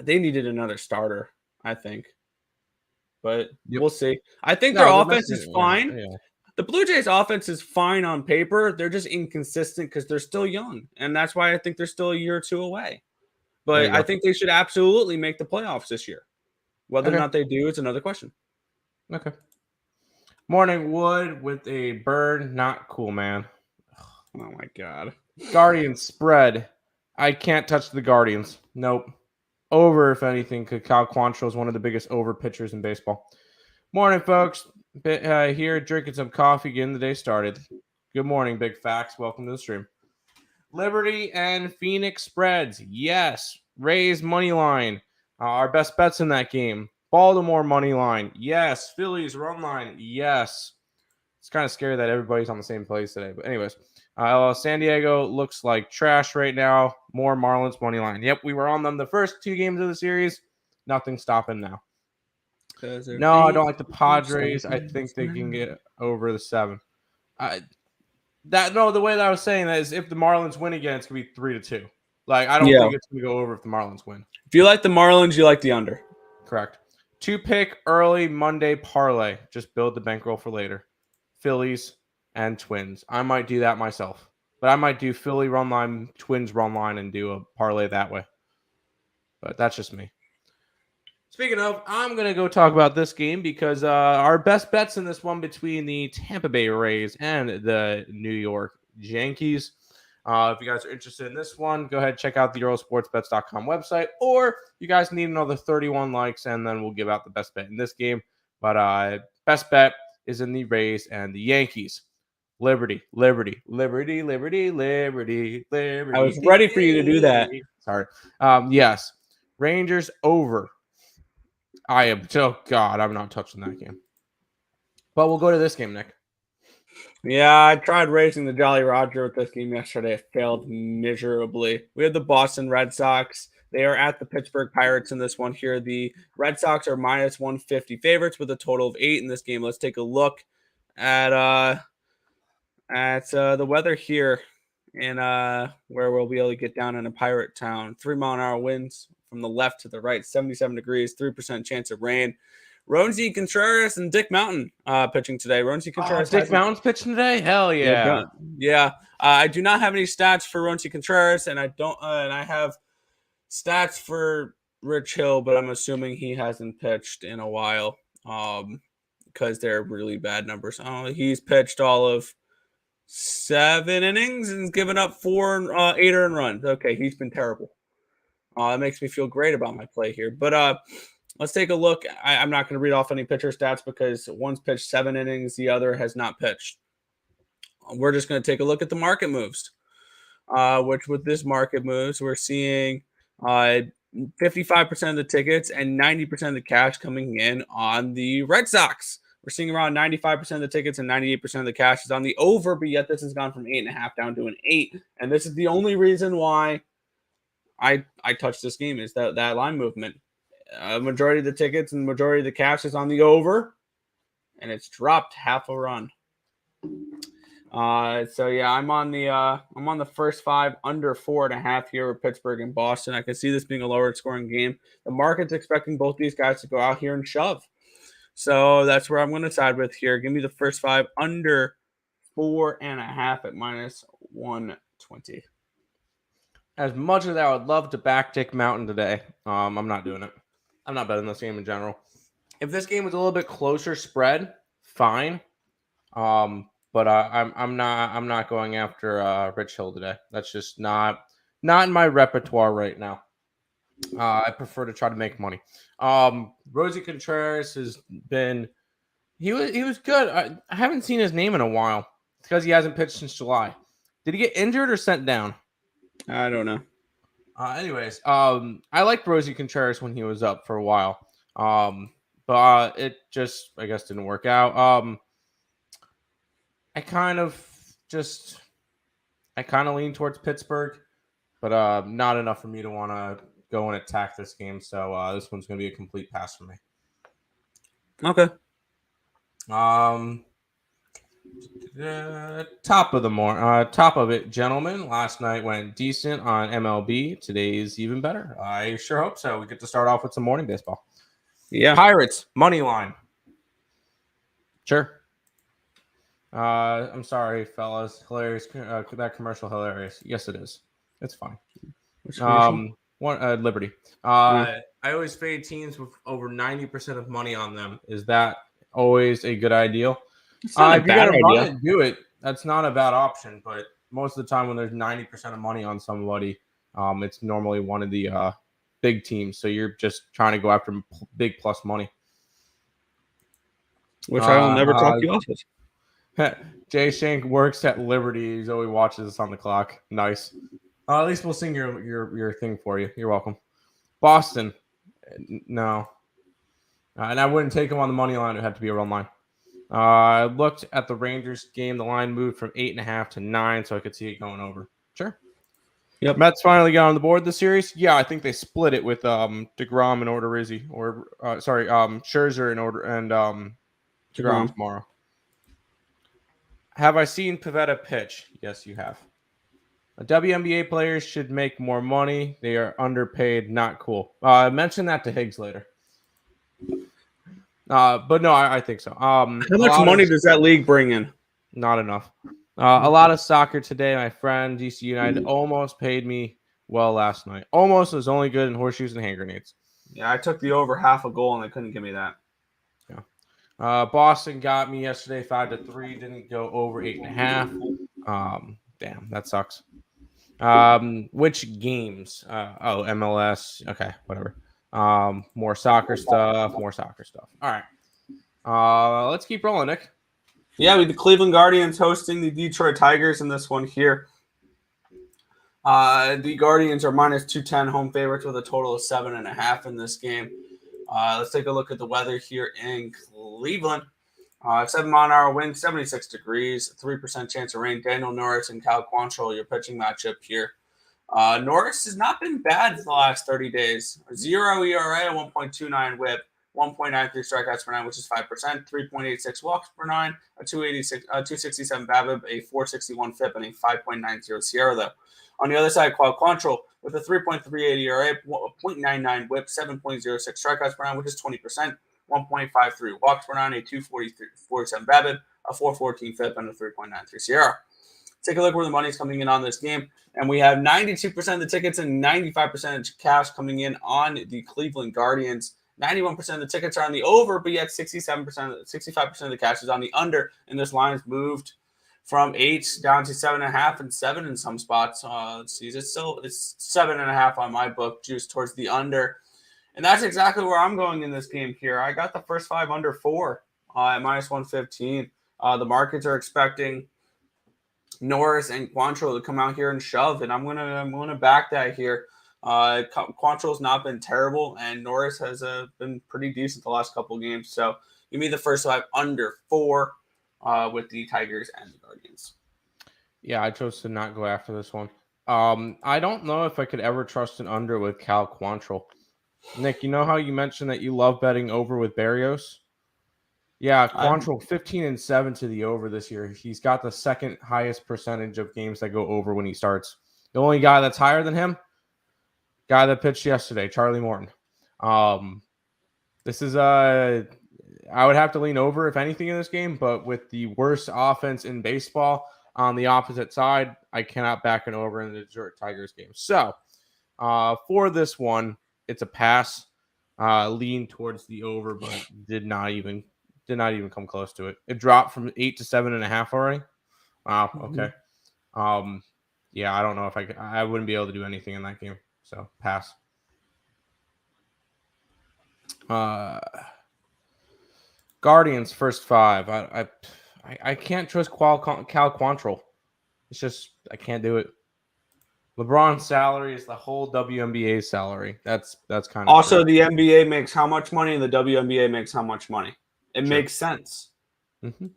Speaker 1: They needed another starter, I think, but we'll see. I think their offense is fine. Yeah. The Blue Jays' offense is fine on paper. They're just inconsistent because they're still young, and that's why I think they're still a year or two away. But I think they should absolutely make the playoffs this year. Whether or not they do, it's another question.
Speaker 2: Okay. Morning Wood with a bird. Not cool, man.
Speaker 1: Oh, my God.
Speaker 2: Guardians spread. I can't touch the Guardians. Nope. Over, if anything, because Cal Quantrill is one of the biggest over pitchers in baseball. Morning, folks. Here drinking some coffee, getting the day started. Good morning, Big Facts. Welcome to the stream. Liberty and Phoenix spreads. Yes. Rays money line. Our best bets in that game. Baltimore money line. Yes. Phillies run line. Yes. It's kind of scary that everybody's on the same place today. But anyways, San Diego looks like trash right now. More Marlins money line. Yep, we were on them the first 2 games of the series. Nothing stopping now. No, I don't like the Padres. I think they can get over the 7. The way that I was saying that is if the Marlins win again, it's gonna be 3-2. Like I don't think it's gonna go over if the Marlins win.
Speaker 1: If you like the Marlins, you like the under.
Speaker 2: Correct. 2-pick early Monday parlay. Just build the bankroll for later. Phillies and Twins. I might do that myself, but I might do Philly run line, Twins run line, and do a parlay that way. But that's just me. Speaking of, I'm going to go talk about this game because our best bets in this one between the Tampa Bay Rays and the New York Yankees. If you guys are interested in this one, go ahead and check out the EarleSportsBets.com website, or you guys need another 31 likes, and then we'll give out the best bet in this game. But best bet is in the Rays and the Yankees. Liberty, Liberty, Liberty, Liberty, Liberty, Liberty.
Speaker 1: I was ready for you to do that.
Speaker 2: Sorry. Yes. Rangers over. I'm not touching that game. But we'll go to this game, Nick.
Speaker 1: Yeah, I tried racing the Jolly Roger with this game yesterday. It failed miserably. We have the Boston Red Sox. They are at the Pittsburgh Pirates in this one here. The Red Sox are minus 150 favorites with a total of 8 in this game. Let's take a look at the weather here and where we'll be able to get down in a pirate town. 3-mile-an-hour winds from the left to the right, 77 degrees, 3% chance of rain. Roansy Contreras and Dick Mountain pitching today. Roansy Contreras.
Speaker 2: Dick Mountain's pitching today? Hell yeah.
Speaker 1: Yeah. I do not have any stats for Roansy Contreras, and I have stats for Rich Hill, but I'm assuming he hasn't pitched in a while because they're really bad numbers. He's pitched all of 7 innings and given up 8 earned runs. Okay, he's been terrible. That makes me feel great about my play here. But let's take a look. I'm not going to read off any pitcher stats because one's pitched 7 innings, the other has not pitched. We're just going to take a look at the market moves, which with this market moves, we're seeing 55% of the tickets and 90% of the cash coming in on the Red Sox. We're seeing around 95% of the tickets and 98% of the cash is on the over, but yet this has gone from 8.5 down to an 8. And this is the only reason why I touched this game is that line movement. Majority of the tickets and majority of the cash is on the over, and it's dropped half a run. So yeah, I'm on the first 5 under 4.5 here with Pittsburgh and Boston. I can see this being a lower scoring game. The market's expecting both these guys to go out here and shove. So that's where I'm going to side with here. Give me the first 5 under 4.5 at -120.
Speaker 2: As much as I would love to back Dick Mountain today, I'm not doing it. I'm not betting this game in general. If this game was a little bit closer spread, fine. But I'm not going after Rich Hill today. That's just not in my repertoire right now. I prefer to try to make money. Rosie Contreras has been he was good. I haven't seen his name in a while. It's because he hasn't pitched since July. Did he get injured or sent down?
Speaker 1: I don't know.
Speaker 2: Anyways, I liked Rosie Contreras when he was up for a while. But it just I guess didn't work out. I kind of lean towards Pittsburgh, but not enough for me to want to go and attack this game. So this one's going to be a complete pass for me.
Speaker 1: Okay.
Speaker 2: Top of it, gentlemen. Last night went decent on MLB. Today's even better. I sure hope so. We get to start off with some morning baseball.
Speaker 1: Yeah.
Speaker 2: Pirates money line. Sure. I'm sorry, fellas. Hilarious. That commercial hilarious. Yes, it is. It's fine. Liberty. I always fade teams with over 90% of money on them. Is that always a good idea?
Speaker 1: It's not a bad idea.
Speaker 2: Do it. That's not a bad option. But most of the time, when there's 90% of money on somebody, it's normally one of the big teams. So you're just trying to go after big plus money.
Speaker 1: Which I will never talk you off with.
Speaker 2: Jay Shank works at Liberty. He's always watches us on the clock. Nice. At least we'll sing your thing for you. You're welcome. Boston. No. And I wouldn't take him on the money line. It would have to be a run line. I looked at the Rangers game. The line moved from 8.5 to 9, so I could see it going over. Sure.
Speaker 1: Yep.
Speaker 2: Mets finally got on the board this series. Yeah, I think they split it with DeGrom and Odorizzi, or Scherzer and DeGrom tomorrow. Have I seen Pivetta pitch? Yes, you have. WNBA players should make more money. They are underpaid. Not cool. Mention that to Higgs later. But no, I think so.
Speaker 1: How much money does that league bring in?
Speaker 2: Not enough. A lot of soccer today. My friend DC United almost paid me well last night. Almost was only good in horseshoes and hand grenades.
Speaker 1: Yeah, I took the over half a goal and they couldn't give me that.
Speaker 2: Yeah. Boston got me yesterday 5-3. Didn't go over 8.5. Damn, that sucks. Which games? MLS. Okay, whatever. More soccer stuff. All right. Let's keep rolling, Nick.
Speaker 1: Yeah, we the Cleveland Guardians hosting the Detroit Tigers in this one here. The Guardians are -210 home favorites with a total of 7.5 in this game. Let's take a look at the weather here in Cleveland. 7-mile-an-hour wind, 76 degrees, 3% chance of rain. Daniel Norris and Cal Quantrill, your pitching matchup here. Norris has not been bad for the last 30 days. 0 ERA, 1.29 whip, 1.93 strikeouts per 9, which is 5%, 3.86 walks per 9, a 267 BABIP, a 461 FIP, and a 5.90 SIERA, though. On the other side, Cal Quantrill with a 3.38 ERA, 0.99 whip, 7.06 strikeouts per 9, which is 20%, 1.53 walks per 9, a 247 BABIP, a 414 FIP, and a 3.93 SIERA. Take a look where the money's coming in on this game. And we have 92% of the tickets and 95% of cash coming in on the Cleveland Guardians. 91% of the tickets are on the over, but yet 65% of the cash is on the under. And this line has moved from 8 down to 7.5 and 7 in some spots. Let's see, it's 7.5 on my book, juice towards the under. And that's exactly where I'm going in this game here. I got the first 5 under 4 at -115. The markets are expecting Norris and Quantrill to come out here and shove, and I'm gonna back that here. Quantrill's not been terrible, and Norris has been pretty decent the last couple games. So Give me the first 5 under 4 with the Tigers and the Guardians.
Speaker 2: Yeah, I chose to not go after this one. I don't know if I could ever trust an under with Cal Quantrill. Nick, you know how you mentioned that you love betting over with Barrios? Yeah, Quantrill 15-7 to the over this year. He's got the second highest percentage of games that go over when he starts. The only guy that's higher than him, guy that pitched yesterday, Charlie Morton. This is I would have to lean over if anything in this game, but with the worst offense in baseball on the opposite side, I cannot back an over in the Detroit Tigers game. So for this one, it's a pass. Lean towards the over, but did not even come close to it. It dropped from 8 to 7.5 already. Wow. Okay. Yeah, I don't know if I wouldn't be able to do anything in that game. So pass. Guardians first 5. I can't trust Cal Quantrill. It's just I can't do it. LeBron's salary is the whole WNBA salary. That's kind of
Speaker 1: also
Speaker 2: true.
Speaker 1: The NBA makes how much money, and the WNBA makes how much money. It makes sense.
Speaker 2: Mm-hmm.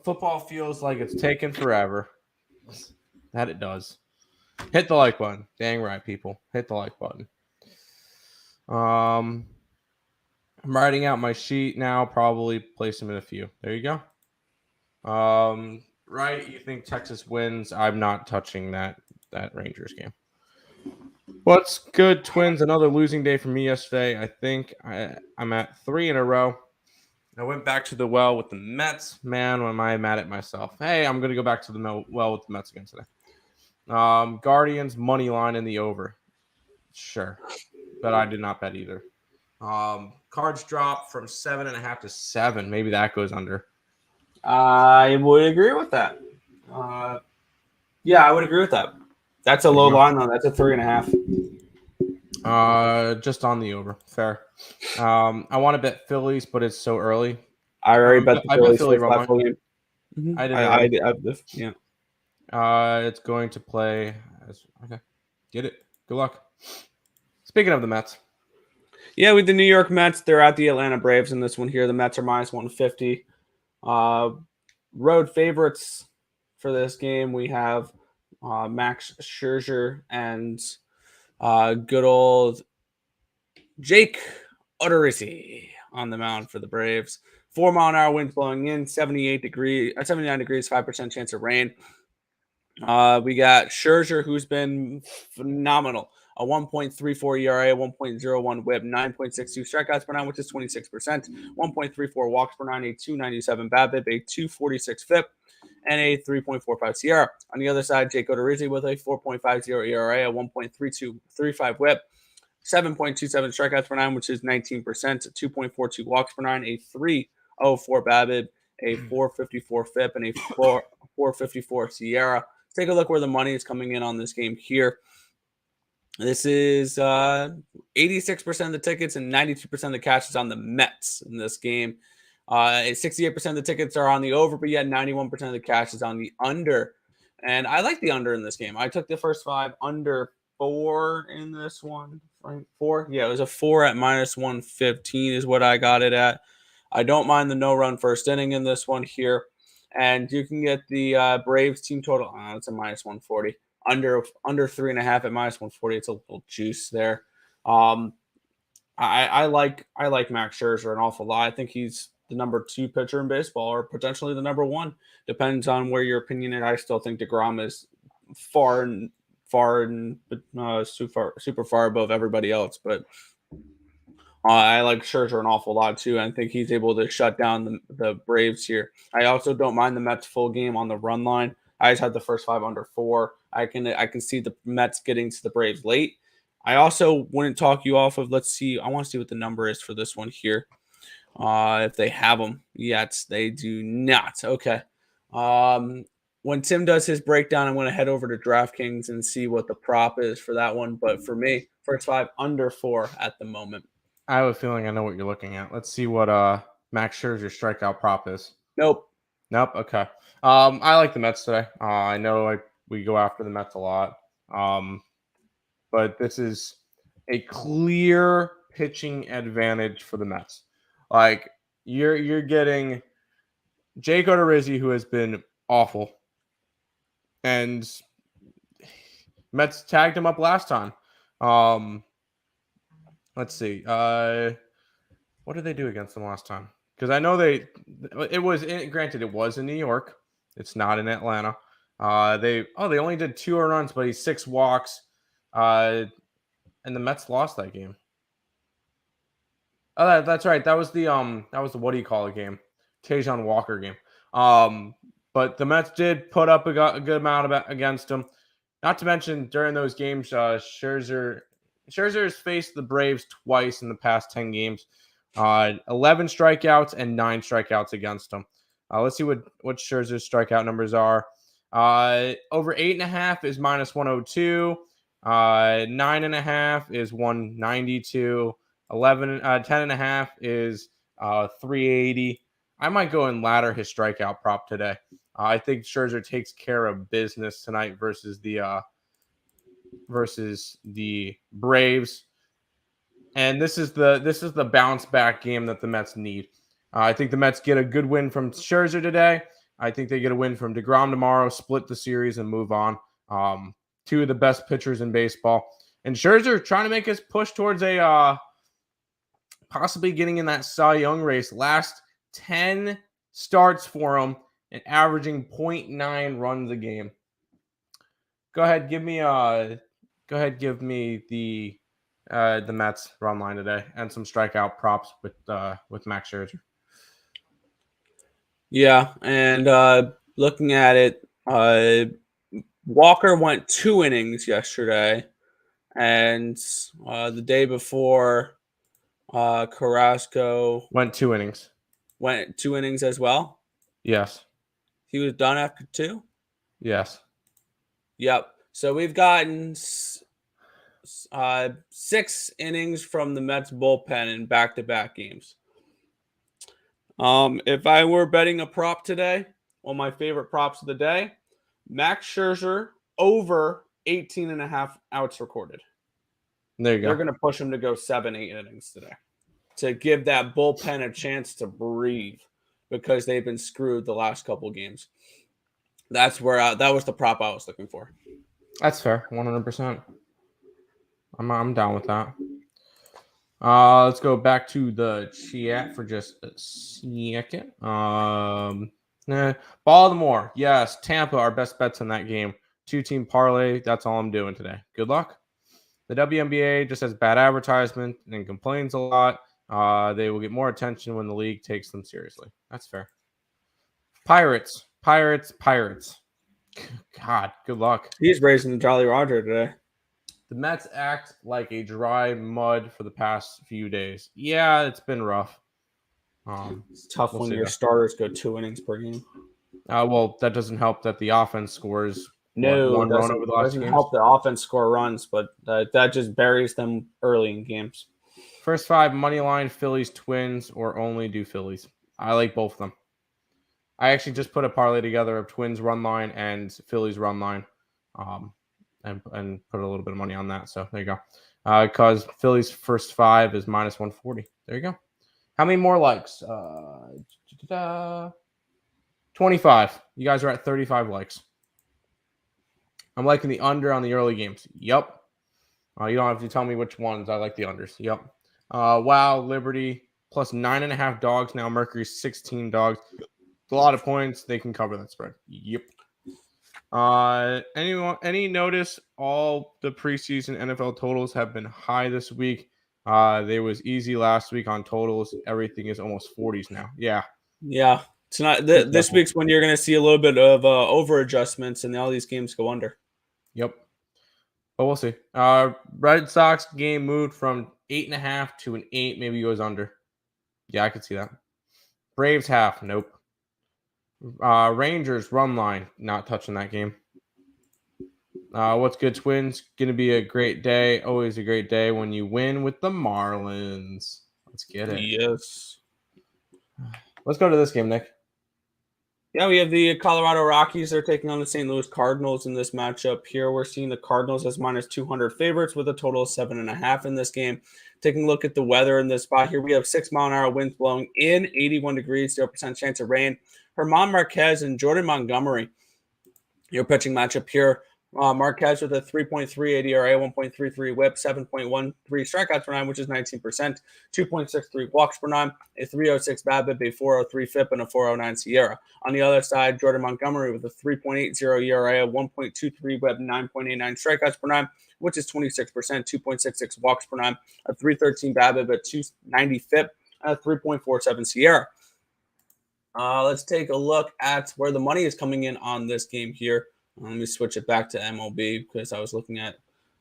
Speaker 2: Football feels like it's taken forever. That it does. Hit the like button. Dang right, people. Hit the like button. I'm writing out my sheet now. Probably place them in a few. There you go. Right, you think Texas wins? I'm not touching that Rangers game. What's good, Twins? Another losing day for me yesterday. I think I'm at 3 in a row. I went back to the well with the Mets. Man, am I mad at myself. Hey, I'm going to go back to the well with the Mets again today. Guardians money line in the over. Sure, but I did not bet either. Cards drop from 7.5 to 7. Maybe that goes under.
Speaker 1: I would agree with that. Yeah, I would agree with that. That's a low line, though. That's a 3.5.
Speaker 2: Just on the over. Fair. I want to bet Phillies, but it's so early.
Speaker 1: I already bet the Phillies
Speaker 2: Philly
Speaker 1: wrong.
Speaker 2: Mm-hmm. I did.
Speaker 1: Yeah.
Speaker 2: It's going to play. Okay. Get it. Good luck. Speaking of the Mets.
Speaker 1: Yeah, with the New York Mets, they're at the Atlanta Braves in this one here. The Mets are minus 150. Road favorites for this game, we have Max Scherzer and good old Jake Odorizzi on the mound for the Braves. 4-mile-an-hour winds blowing in, 79 degrees, 5% chance of rain. We got Scherzer, who's been phenomenal. A 1.34 ERA, 1.01 WHIP, 9.62 strikeouts per 9, which is 26%. 1.34 walks per 9, a 2.97 BABIP, a 2.46 FIP, and a 3.45 SIERA. On the other side, Jake Odorizzi with a 4.50 ERA, a 1.35 WHIP, 7.27 strikeouts per 9, which is 19%. 2.42 walks per 9, a 3.04 BABIP, a 4.54 FIP, and a 4.54 SIERA. Take a look where the money is coming in on this game here. This is 86% of the tickets and 92% of the cash is on the Mets in this game. 68% of the tickets are on the over, but yet 91% of the cash is on the under. And I like the under in this game. I took the first 5 under 4 in this one. Right? 4? Yeah, it was a 4 at minus 115 is what I got it at. I don't mind the no-run first inning in this one here. And you can get the Braves team total. It's a minus 140. Under 3.5 at minus 140. It's a little juice there. I like Max Scherzer an awful lot. I think he's the number 2 pitcher in baseball, or potentially the number 1. Depends on where your opinion is. I still think DeGrom is super far above everybody else, but I like Scherzer an awful lot too. I think he's able to shut down the Braves here. I also don't mind the Mets full game on the run line. I just had the first 5 under 4. I can see the Mets getting to the Braves late. I also wouldn't talk you off of. Let's see. I want to see what the number is for this one here. If they have them yet, they do not. Okay. When Tim does his breakdown, I'm going to head over to DraftKings and see what the prop is for that one. But for me, first 5 under 4 at the moment.
Speaker 2: I have a feeling I know what you're looking at. Let's see what Max Scherzer's strikeout prop is.
Speaker 1: Nope.
Speaker 2: Okay. I like the Mets today. I know we go after the Mets a lot. But this is a clear pitching advantage for the Mets. Like you're getting Jake Odorizzi, who has been awful, and Mets tagged him up last time. Let's see. What did they do against them last time? Because I know granted it was in New York. It's not in Atlanta. They only did 2 earned runs, but he's 6 walks. And the Mets lost that game. Oh, that's right. That was the what do you call it game? Tajon Walker game. But the Mets did put up a good amount against him. Not to mention during those games, Scherzer has faced the Braves twice in the past 10 games. 11 strikeouts and 9 strikeouts against him. Let's see what Scherzer's strikeout numbers are. Over 8.5 is -102. 9.5 is 192. 10.5 is 380. I might go and ladder his strikeout prop today. I think Scherzer takes care of business tonight versus the Braves. And this is the bounce back game that the Mets need. I think the Mets get a good win from Scherzer today. I think they get a win from DeGrom tomorrow, split the series, and move on. 2 of the best pitchers in baseball. And Scherzer trying to make his push towards a possibly getting in that Cy Young race. Last 10 starts for him and averaging 0.9 runs a game. Go ahead, give me the Mets run line today and some strikeout props with Max Scherzer.
Speaker 1: Yeah, and looking at it, Walker went 2 innings yesterday, and the day before, Carrasco
Speaker 2: went 2 innings.
Speaker 1: Went 2 innings as well.
Speaker 2: Yes.
Speaker 1: He was done after 2.
Speaker 2: Yes.
Speaker 1: Yep. So we've gotten 6 innings from the Mets bullpen in back-to-back games. If I were betting a prop today, one of my favorite props of the day, Max Scherzer over 18.5 outs recorded.
Speaker 2: There you go.
Speaker 1: They're going to push him to go 7-8 innings today to give that bullpen a chance to breathe because they've been screwed the last couple of games. That's where that was the prop I was looking for.
Speaker 2: That's fair, 100%. I'm down with that. Let's go back to the chat for just a second. Baltimore, yes. Tampa, our best bets in that game. 2-team parlay. That's all I'm doing today. Good luck. The WNBA just has bad advertisement and complains a lot. They will get more attention when the league takes them seriously. That's fair. Pirates. God, good luck.
Speaker 1: He's raising the Jolly Roger today.
Speaker 2: The Mets act like a dry mud for the past few days. Yeah, it's been rough.
Speaker 1: It's tough when your starters go 2 innings per game.
Speaker 2: Well, that doesn't help that the offense scores
Speaker 1: one
Speaker 2: run over the last
Speaker 1: doesn't help the offense score runs, but that just buries them early in games.
Speaker 2: First 5 money line, Phillies, Twins, or only do Phillies. I like both of them. I actually just put a parlay together of Twins run line and Phillies run line, and put a little bit of money on that. So there you go. Because Phillies first 5 is -140. There you go. How many more likes? 25. You guys are at 35 likes. I'm liking the under on the early games. Yep. You don't have to tell me which ones. I like the unders. Yep. Wow, Liberty plus 9.5 dogs now. Mercury 16 dogs. A lot of points. They can cover that spread. Yep. Any notice all the preseason NFL totals have been high this week? They was easy last week on totals. Everything is almost 40s now. Yeah.
Speaker 1: Tonight, this week's when you're going to see a little bit of over adjustments, and all these games go under.
Speaker 2: Yep. But we'll see. Red Sox game moved from 8.5 to an 8. Maybe goes under. Yeah, I could see that. Braves half. Nope. Rangers run line. Not touching that game. What's good, Twins? Gonna be a great day. Always a great day when you win with the Marlins. Let's get it.
Speaker 1: Yes.
Speaker 2: Let's go to this game, Nick.
Speaker 1: Yeah, we have the Colorado Rockies. They're taking on the St. Louis Cardinals in this matchup here. We're seeing the Cardinals as minus 200 favorites with a total of 7.5 in this game. Taking a look at the weather in this spot here, we have 6-mile-an-hour winds blowing in, 81 degrees, 0% chance of rain. Herman Marquez and Jordan Montgomery, your pitching matchup here. Marquez with a 3.38 ERA, 1.33 whip, 7.13 strikeouts per nine, which is 19%, 2.63 walks per nine, a 306 BABIP, a 403 FIP, and a 409 SIERA. On the other side, Jordan Montgomery with a 3.80 ERA, a 1.23 whip, 9.89 strikeouts per nine, which is 26%, 2.66 walks per nine, a 313 BABIP, a 290 FIP, and a 3.47 SIERA. Let's take a look at where the money is coming in on this game here. Let me switch it back to MLB because I was looking at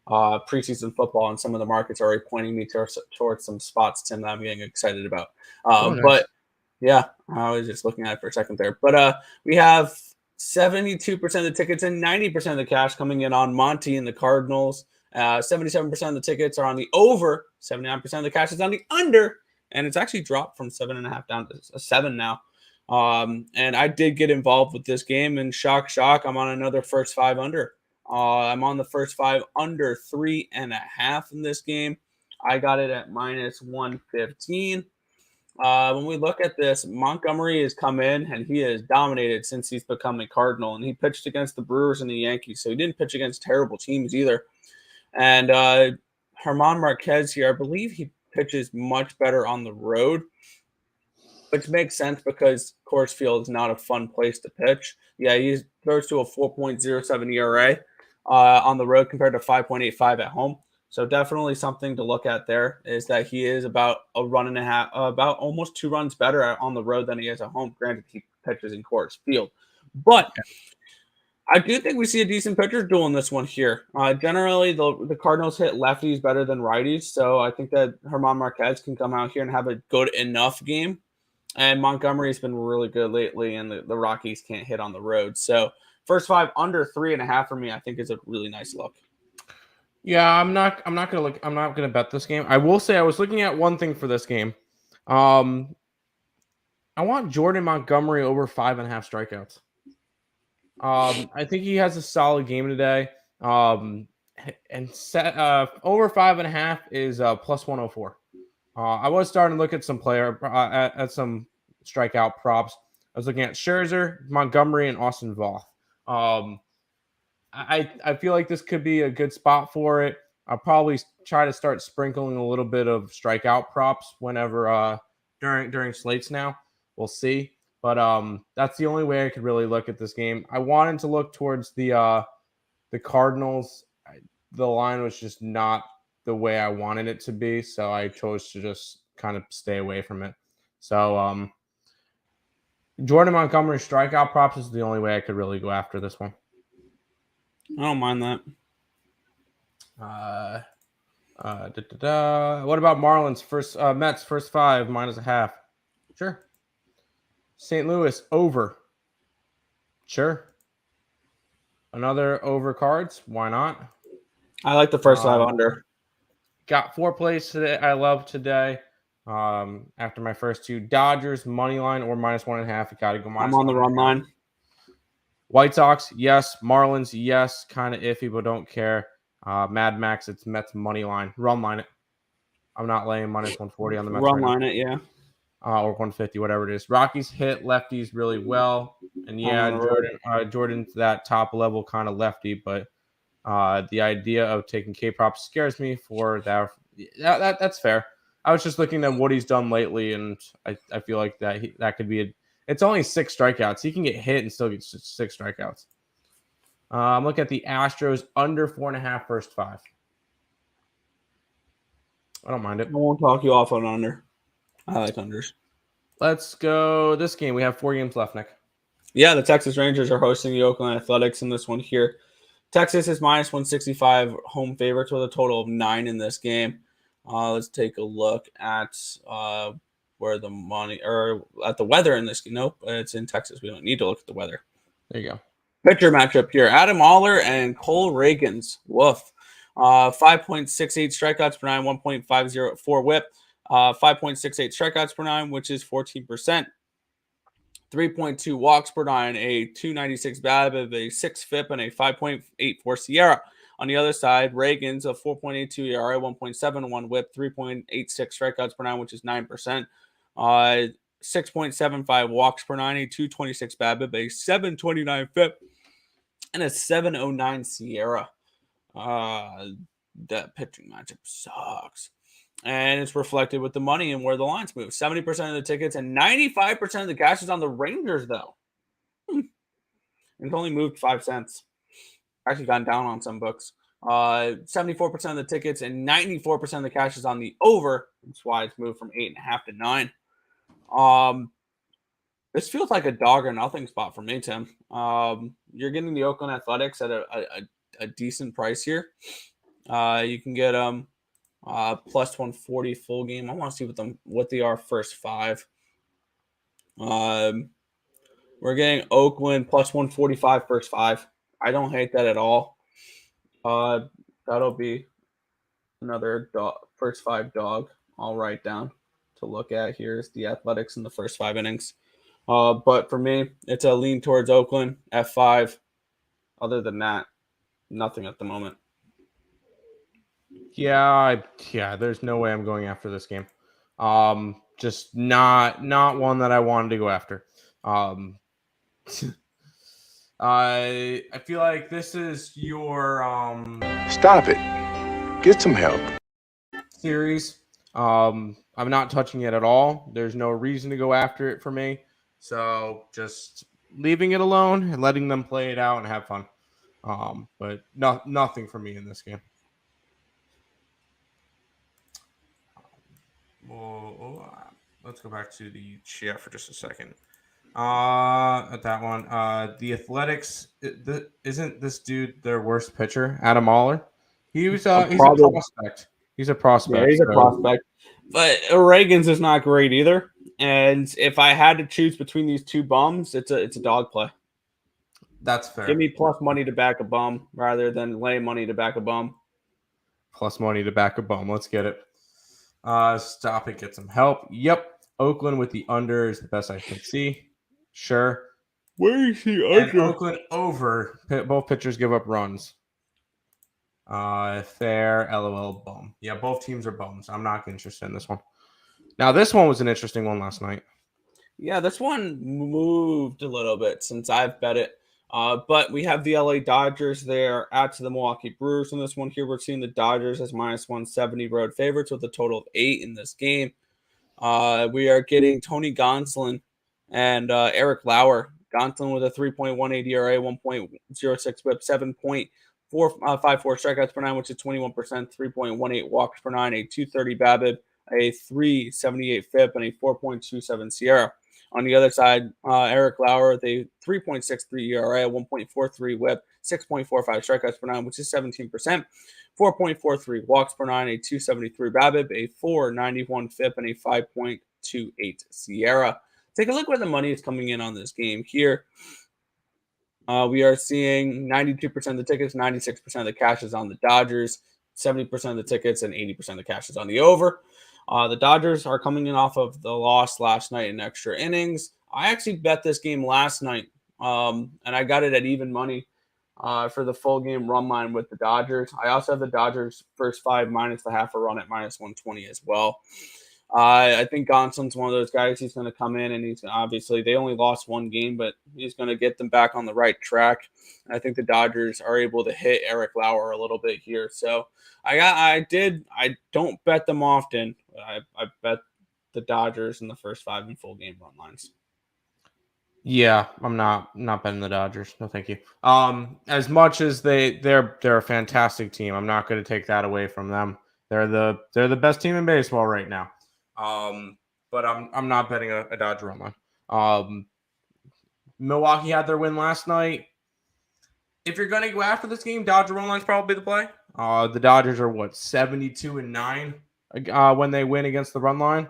Speaker 1: preseason football and some of the markets are already pointing me towards some spots, Tim, that I'm getting excited about.
Speaker 2: Nice.
Speaker 1: But yeah, I was just looking at it for a second there. But we have 72% of the tickets and 90% of the cash coming in on Monty and the Cardinals. 77% of the tickets are on the over. 79% of the cash is on the under. And it's actually dropped from 7.5 down to 7 now. And I did get involved with this game, and shock, I'm on another first 5 under. I'm on the first 5 under 3.5 in this game. I got it at minus 115. When we look at this, Montgomery has come in and he has dominated since he's become a Cardinal, and he pitched against the Brewers and the Yankees, so he didn't pitch against terrible teams either. And Herman Marquez here, I believe he pitches much better on the road, which makes sense because Coors Field is not a fun place to pitch. Yeah, he throws to a 4.07 ERA on the road compared to 5.85 at home. So definitely something to look at there is that he is about a run and a half, about almost 2 runs better on the road than he is at home. Granted, he pitches in Coors Field. But I do think we see a decent pitcher duel in this one here. Generally, the Cardinals hit lefties better than righties. So I think that Herman Marquez can come out here and have a good enough game. And Montgomery's been really good lately, and the Rockies can't hit on the road. So first 5 under 3.5 for me, I think is a really nice look.
Speaker 2: Yeah, I'm not gonna bet this game. I will say I was looking at one thing for this game. I want Jordan Montgomery over 5.5 strikeouts. I think he has a solid game today. And set over 5.5 is plus 104. I was starting to look at some at some strikeout props. I was looking at Scherzer, Montgomery, and Austin Voth. I feel like this could be a good spot for it. I'll probably try to start sprinkling a little bit of strikeout props whenever during slates now. We'll see. But that's the only way I could really look at this game. I wanted to look towards the Cardinals. The line was just not the way I wanted it to be, so I chose to just kind of stay away from it. So Jordan Montgomery strikeout props is the only way I could really go after this one.
Speaker 1: I don't mind that.
Speaker 2: What about Marlins Mets first 5 -0.5? Sure. St. Louis over. Sure. Another over cards. Why not?
Speaker 1: I like the first 5 under.
Speaker 2: Got 4 plays today. I love today. After my first 2, Dodgers money line or -1.5. You got to go minus.
Speaker 1: I'm on the run line.
Speaker 2: White Sox, yes. Marlins, yes. Kind of iffy, but don't care. Mad Max, it's Mets money line. Run line it. I'm not laying -140 on the Mets.
Speaker 1: Run line it, yeah.
Speaker 2: Or 150, whatever it is. Rockies hit lefties really well, and yeah, Jordan's that top level kind of lefty, but the idea of taking K props scares me for that. That's fair. I was just looking at what he's done lately, and I feel like that could be it's only 6 strikeouts. He can get hit and still get 6 strikeouts. I'm looking at the Astros under 4.5 first 5. I don't mind it.
Speaker 1: I won't talk you off on under. I like unders.
Speaker 2: Let's go this game. We have 4 games left, Nick.
Speaker 1: Yeah, the Texas Rangers are hosting the Oakland Athletics in this one here. Texas is -165 home favorites with a total of 9 in this game. Let's take a look at where the money or at the weather in this game. Nope, it's in Texas. We don't need to look at the weather.
Speaker 2: There you go.
Speaker 1: Pitcher matchup here: Adam Oller and Cole Reagans. Woof. 5.68 strikeouts per nine, 1.504 whip. 5.68 strikeouts per nine, which is 14%. 3.2 walks per nine, a 296 BABIP, a 6 FIP, and a 5.84 Sierra. On the other side, Reagan's a 4.82 ERA, 1.71 WHIP, 3.86 strikeouts per nine, which is 9%. 6.75 walks per nine, a 226 BABIP, a 729 FIP, and a 709 Sierra. That pitching matchup sucks. And it's reflected with the money and where the lines move. 70% of the tickets and 95% of the cash is on the Rangers, though. It's only moved 5 cents. Actually gone down on some books. 74% of the tickets and 94% of the cash is on the over. That's why it's moved from 8.5 to 9. This feels like a dog or nothing spot for me, Tim. You're getting the Oakland Athletics at a decent price here. You can get them plus 140 full game. I want to see what they are first 5. We're getting Oakland plus 145 first 5. I don't hate that at all. That'll be another first 5 dog I'll write down to look at. Here's the Athletics in the first 5 innings. But for me, it's a lean towards Oakland F5. Other than that, nothing at the moment.
Speaker 2: Yeah, there's no way I'm going after this game. Just not one that I wanted to go after. I feel like this is your
Speaker 3: Stop it. Get some help.
Speaker 2: Series. I'm not touching it at all. There's no reason to go after it for me. So just leaving it alone and letting them play it out and have fun. But nothing for me in this game. Let's go back to the chat for just a second. At that one, the Athletics. Isn't this dude their worst pitcher, Adam Oller? He's a prospect. He's a prospect.
Speaker 1: Yeah, he's a prospect. But Reagan's is not great either. And if I had to choose between these two bums, it's a dog play.
Speaker 2: That's fair.
Speaker 1: Give me plus money to back a bum rather than lay money to back a bum.
Speaker 2: Plus money to back a bum. Let's get it. Stop it. Get some help. Yep. Oakland with the under is the best I can see. Sure.
Speaker 1: Where is he under?
Speaker 2: And Oakland over. Both pitchers give up runs. Fair. LOL. Bum. Yeah, both teams are bums. I'm not interested in this one. Now, this one was an interesting one last night.
Speaker 1: Yeah, this one moved a little bit since I've bet it. But we have the LA Dodgers there at the Milwaukee Brewers. In this one here, we're seeing the Dodgers as minus 170 road favorites with a total of 8 in this game. We are getting Tony Gonsolin and Eric Lauer. Gonsolin with a 3.18 ERA, 1.06 whip, 7.54 strikeouts per nine, which is 21%, 3.18 walks per nine, a 230 BABIP, a 378 FIP, and a 4.27 Sierra. On the other side, Eric Lauer, the 3.63 ERA, 1.43 whip, 6.45 strikeouts per nine, which is 17%, 4.43 walks per nine, a 273 BABIP, a 491 FIP, and a 5.28 Sierra. Take a look where the money is coming in on this game here. We are seeing 92% of the tickets, 96% of the cash is on the Dodgers, 70% of the tickets, and 80% of the cash is on the over. The Dodgers are coming in off of the loss last night in extra innings. I actually bet this game last night, and I got it at even money for the full game run line with the Dodgers. I also have the Dodgers first 5 minus the half a run at minus 120 as well. I think Gonsolin's one of those guys. He's going to come in and he's obviously they only lost 1 game, but he's going to get them back on the right track. And I think the Dodgers are able to hit Eric Lauer a little bit here. So I don't bet them often. I bet the Dodgers in the first 5 in full game run lines.
Speaker 2: Yeah, I'm not betting the Dodgers. No, thank you. As much as they're a fantastic team, I'm not going to take that away from them. They're the best team in baseball right now. But I'm not betting a Dodger run line. Milwaukee had their win last night. If you're going to go after this game, Dodger run line's probably the play. The Dodgers are 72-9 when they win against the run line.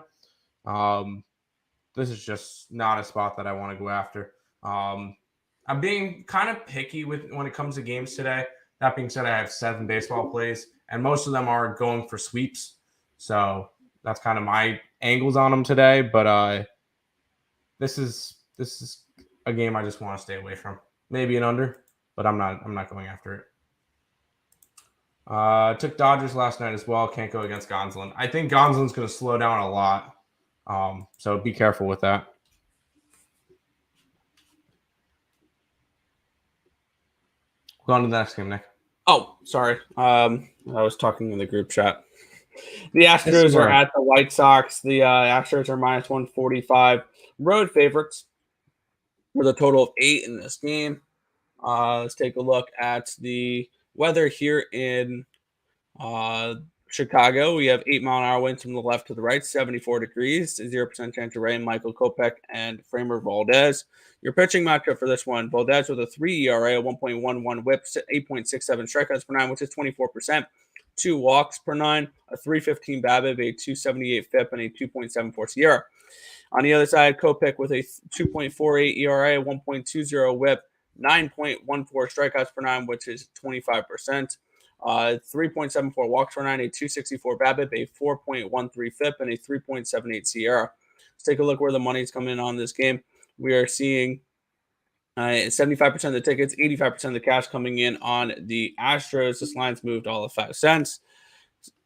Speaker 2: This is just not a spot that I want to go after. I'm being kind of picky when it comes to games today. That being said, I have 7 baseball plays, and most of them are going for sweeps. So that's kind of my angles on them today. But this is is a game I just want to stay away from. Maybe an under, but I'm not going after it. Took Dodgers last night as well. Can't go against Gonsolin. I think Gonsolin's going to slow down a lot. So be careful with that. Go on to the next game, Nick.
Speaker 1: Oh, sorry. I was talking in the group chat. The Astros are at the White Sox. The Astros are minus 145. Road favorites with a total of 8 in this game. Let's take a look at the weather here in Chicago. We have 8-mile-an-hour winds from the left to the right, 74 degrees, 0% chance of rain. Michael Kopech and Framer Valdez. Your pitching matchup for this one: Valdez with a 3 ERA, a 1.11 WHIP, 8.67 strikeouts per 9, which is 24%. 2 walks per 9, a 315 BABIP, a 278 FIP, and a 2.74 SIERA. On the other side, Kopech with a 2.48 ERA, 1.20 WHIP, 9.14 strikeouts per 9, which is 25%. 3.74 walks per 9, a 264 BABIP, a 4.13 FIP, and a 3.78 SIERA. Let's take a look where the money's coming in on this game. We are seeing 75% of the tickets, 85% of the cash coming in on the Astros. This line's moved all of 5 cents.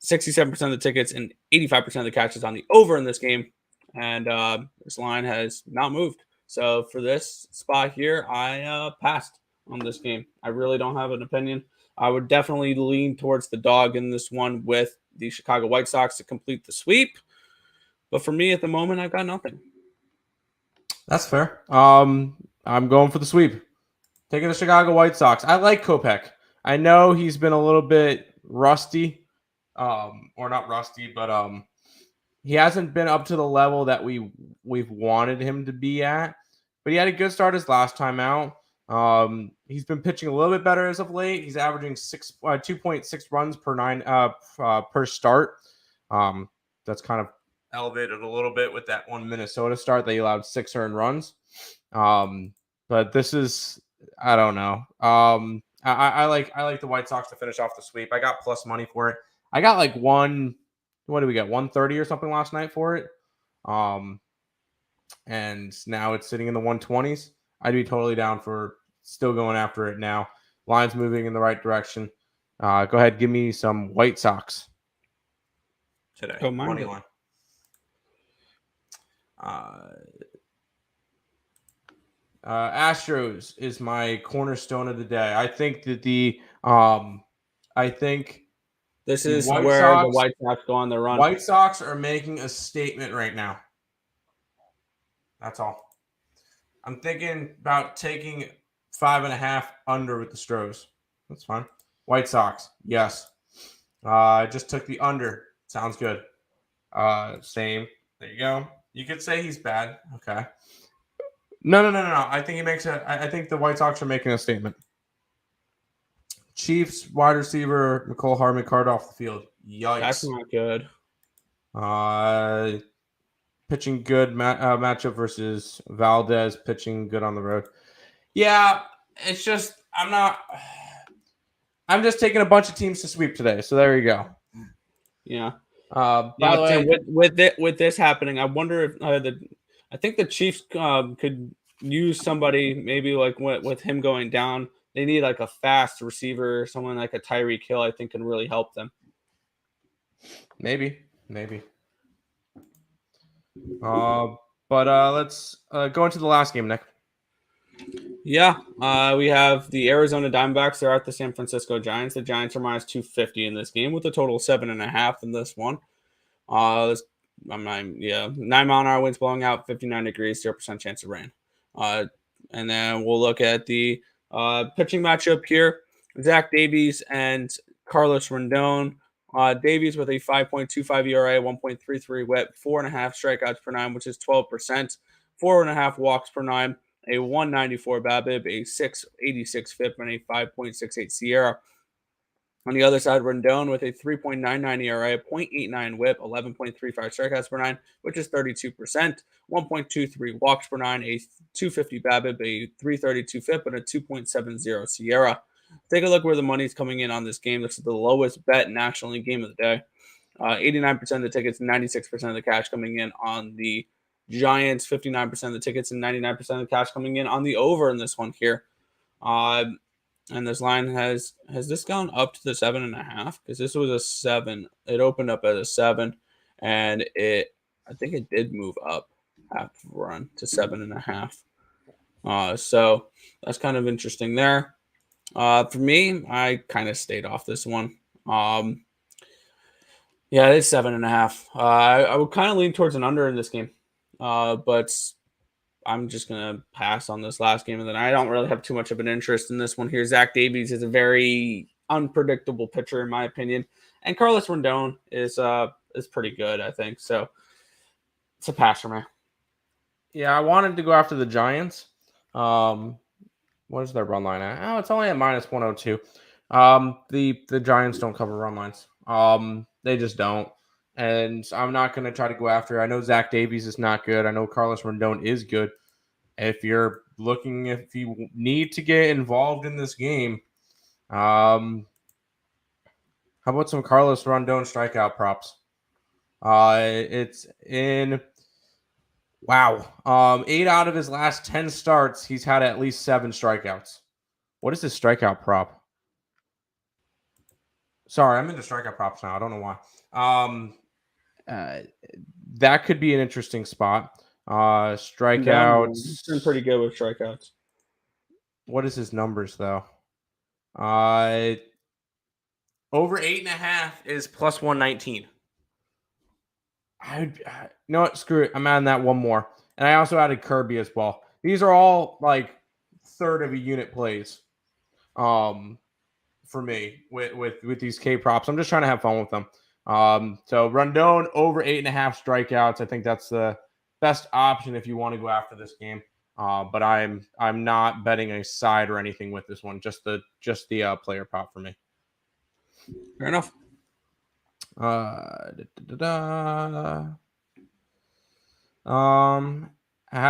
Speaker 1: 67% of the tickets and 85% of the cash is on the over in this game. And this line has not moved. So for this spot here, I passed on this game. I really don't have an opinion. I would definitely lean towards the dog in this one with the Chicago White Sox to complete the sweep. But for me at the moment, I've got nothing.
Speaker 2: That's fair. I'm going for the sweep. Taking the Chicago White Sox. I like Kopech. I know he's been a little bit rusty, or not rusty, but he hasn't been up to the level that we've wanted him to be at. But he had a good start his last time out. He's been pitching a little bit better as of late. He's averaging 2.6 runs per 9 per start. That's kind of elevated a little bit with that one Minnesota start. They allowed 6 earned runs. But this is, I don't know. I like the White Sox to finish off the sweep. I got plus money for it. I got like what do we get? 130 or something last night for it. And now it's sitting in the 120s. I'd be totally down for still going after it now. Line's moving in the right direction. Go ahead, give me some White Sox today. Money line. Astros is my cornerstone of the day. I think that
Speaker 1: this is where the White Sox go on the run.
Speaker 2: White Sox are making a statement right now. That's all. I'm thinking about taking 5.5 under with the Stros. That's fine. White Sox, yes. I just took the under. Sounds good. Same. There you go. You could say he's bad. Okay. No. I think I think the White Sox are making a statement. Chiefs wide receiver Nicole Hardman card off the field. Yikes.
Speaker 1: That's not good.
Speaker 2: Pitching good matchup versus Valdez. Pitching good on the road. Yeah, it's just I'm just taking a bunch of teams to sweep today. So there you go.
Speaker 1: Yeah.
Speaker 2: By the
Speaker 1: way, with this happening, I wonder if I think the Chiefs could use somebody maybe like with him going down. They need like a fast receiver, someone like a Tyreek Hill. I think can really help them.
Speaker 2: Maybe. But let's go into the last game, Nick.
Speaker 1: Yeah, we have the Arizona Diamondbacks. They're at the San Francisco Giants. The Giants are minus 250 in this game with a total of 7.5 in this one. 9-mile-an-hour winds blowing out, 59 degrees, 0% chance of rain. And then we'll look at the pitching matchup here. Zach Davies and Carlos Rendon. Davies with a 5.25 ERA, 1.33 WHIP, 4.5 strikeouts per 9, which is 12%, 4.5 walks per 9, a 194 BABIP, a 686 FIP, and a 5.68 SIERA. On the other side, Rendon with a 3.99 ERA, 0.89 WHIP, 11.35 strikeouts per 9, which is 32%, 1.23 walks per 9, a 250 BABIP, a 332 FIP, and a 2.70 SIERA. Take a look where the money's coming in on this game. This is the lowest bet nationally game of the day. 89% of the tickets, 96% of the cash coming in on the Giants, 59% of the tickets and 99% of the cash coming in on the over in this one here. And this line has this gone up to the 7.5? Because this was a 7. It opened up at a 7, and I think it did move up half run to 7.5. So that's kind of interesting there. For me, I kind of stayed off this one. Yeah, it's 7.5. I would kind of lean towards an under in this game, but I'm just gonna pass on this last game, and then I don't really have too much of an interest in this one here. Zach Davies is a very unpredictable pitcher, in my opinion, and Carlos Rendon is pretty good, I think. So it's a pass for me.
Speaker 2: Yeah, I wanted to go after the Giants. What is their run line at? Oh, it's only at -102. The Giants don't cover run lines. They just don't. And I'm not going to try to go after. I know Zach Davies is not good. I know Carlos Rendon is good. If you need to get involved in this game, how about some Carlos Rendon strikeout props? It's in. Wow. 8 out of his last 10 starts, he's had at least 7 strikeouts. What is his strikeout prop? Sorry, I'm into strikeout props now. I don't know why. That could be an interesting spot. Strikeouts.
Speaker 1: He's been pretty good with strikeouts.
Speaker 2: What is his numbers, though? Over 8.5 is +119. You know what? Screw it. I'm adding that one more. And I also added Kirby as well. These are all like third of a unit plays for me with these K props. I'm just trying to have fun with them. So Rendon over 8.5 strikeouts. I think that's the best option if you want to go after this game. But I'm not betting a side or anything with this one. Just the player prop for me.
Speaker 1: Fair enough.
Speaker 2: How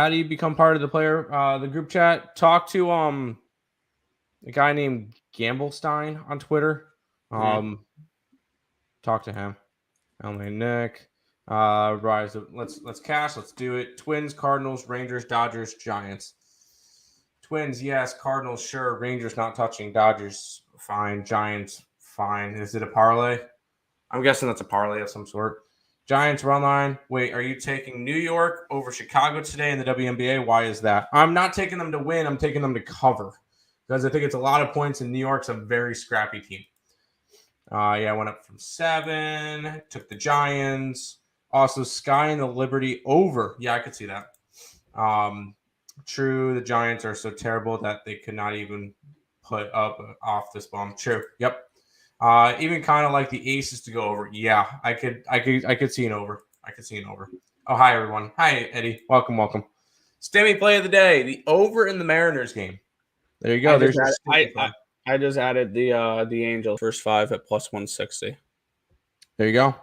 Speaker 2: do you become part of the group chat? Talk to a guy named Gamblestein on Twitter. Talk to him. Emily Nick. Rise. Let's cash. Let's do it. Twins, Cardinals, Rangers, Dodgers, Giants. Twins, yes. Cardinals, sure. Rangers not touching. Dodgers, fine. Giants, fine. Is it a parlay? I'm guessing that's a parlay of some sort. Giants run line. Wait, are you taking New York over Chicago today in the WNBA? Why is that? I'm not taking them to win. I'm taking them to cover because I think it's a lot of points, and New York's a very scrappy team. I went up from 7. Took the Giants. Also, Sky and the Liberty over. Yeah, I could see that. True, the Giants are so terrible that they could not even put up off this bomb. True. Yep. Even kind of like the Aces to go over. Yeah, I could see an over. I could see an over. Oh, hi everyone. Hi Eddie. Welcome. Stimmy play of the day. The over in the Mariners game. There you go.
Speaker 1: I just added the Angels first 5 at +160.
Speaker 2: There you go.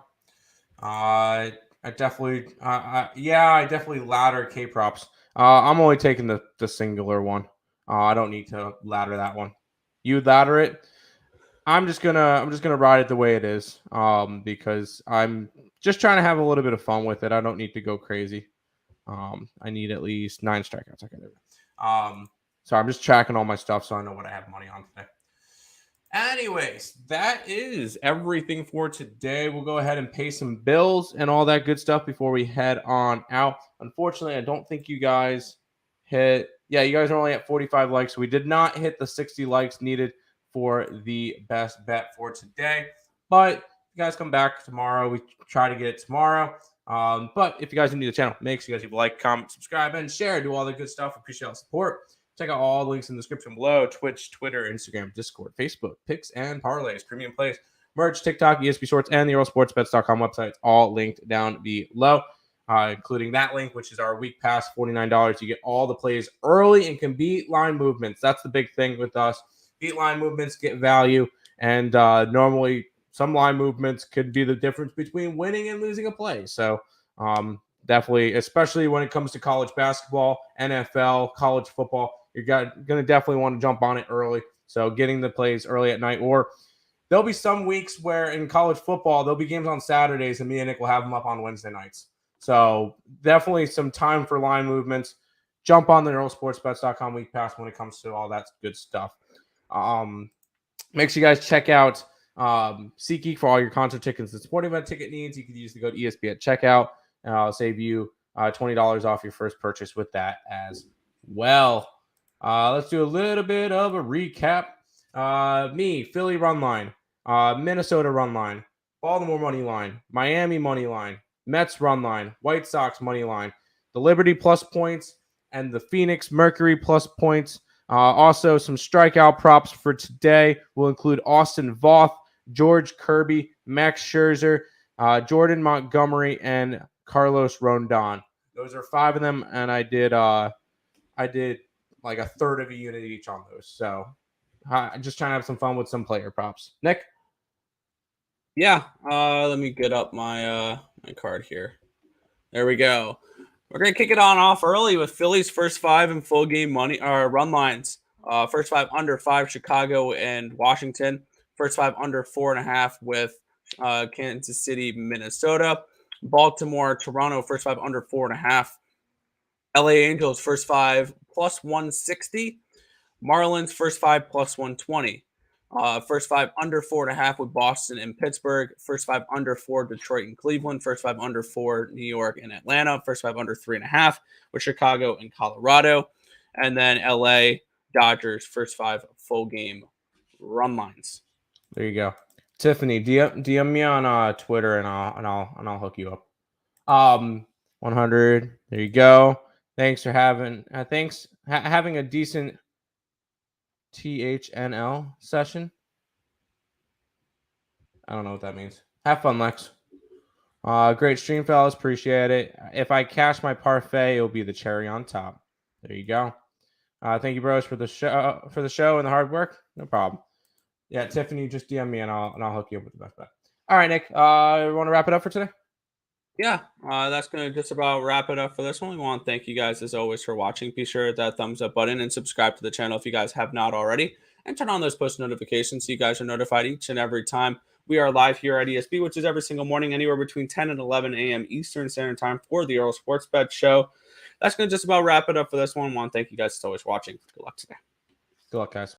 Speaker 2: I definitely ladder K props. I'm only taking the singular one. I don't need to ladder that one. You ladder it. I'm just gonna ride it the way it is, because I'm just trying to have a little bit of fun with it. I don't need to go crazy. I need at least 9 strikeouts. Okay, there we go. So I'm just tracking all my stuff so I know what I have money on today. Anyways, that is everything for today. We'll go ahead and pay some bills and all that good stuff before we head on out. Unfortunately, I don't think you guys hit. Yeah, you guys are only at 45 likes. So we did not hit the 60 likes needed for the best bet for today. But if you guys come back tomorrow, we try to get it tomorrow. But if you guys are new to the channel, make sure you guys leave a like, comment, subscribe, and share. Do all the good stuff. Appreciate all the support. Check out all the links in the description below. Twitch, Twitter, Instagram, Discord, Facebook, picks and parlays, premium plays, merch, TikTok, ESP Shorts, and the EarleSportsBets.com website. It's all linked down below, including that link, which is our week pass, $49. You get all the plays early and can beat line movements. That's the big thing with us. Beat line movements, get value, and normally some line movements could be the difference between winning and losing a play. So definitely, especially when it comes to college basketball, NFL, college football, you're going to definitely want to jump on it early. So getting the plays early at night, or there'll be some weeks where in college football, there'll be games on Saturdays, and me and Nick will have them up on Wednesday nights. So definitely some time for line movements. Jump on the EarleSportsBets.com week pass when it comes to all that good stuff. Make sure you guys check out SeatGeek for all your concert tickets and sporting event ticket needs. You can use the code ESP at checkout, and I'll save you $20 off your first purchase with that as well. Let's do a little bit of a recap. Philly run line, Minnesota run line, Baltimore money line, Miami money line, Mets run line, White Sox money line, the Liberty plus points, and the Phoenix Mercury plus points. Also, some strikeout props for today will include Austin Voth, George Kirby, Max Scherzer, Jordan Montgomery, and Carlos Rondon. Those are 5 of them, and I did like a third of a unit each on those. So just trying to have some fun with some player props. Nick?
Speaker 1: Yeah, let me get up my my card here. There we go. We're gonna kick it on off early with Phillies first 5 and full game money run lines. First 5 under 5, Chicago and Washington. First 5 under 4.5 with Kansas City, Minnesota. Baltimore, Toronto, first 5 under 4.5. LA Angels first 5 plus 160. Marlins first 5 plus 120. First 5 under 4.5 with Boston and Pittsburgh. First 5 under 4, Detroit and Cleveland. First 5 under 4, New York and Atlanta. First 5 under 3.5 with Chicago and Colorado. And then LA Dodgers first 5 full game run lines.
Speaker 2: There you go. Tiffany, DM me on Twitter and I'll hook you up. 100. There you go. Thanks for having having a decent THNL session. I don't know what that means. Have fun, Lex. Great stream, fellas. Appreciate it. If I cash my parfait, it'll be the cherry on top. There you go. Thank you, bros, for the show and the hard work. No problem. Yeah, Tiffany, just DM me and I'll hook you up with the best bet. All right, Nick. Want to wrap it up for today?
Speaker 1: Yeah, that's going to just about wrap it up for this one. We want to thank you guys, as always, for watching. Be sure to hit that thumbs up button and subscribe to the channel if you guys have not already. And turn on those post notifications so you guys are notified each and every time we are live here at ESB, which is every single morning, anywhere between 10 and 11 a.m. Eastern Standard Time for the Earle Sports Bet Show. That's going to just about wrap it up for this one. I want to thank you guys as always for watching. Good luck today.
Speaker 2: Good luck, guys.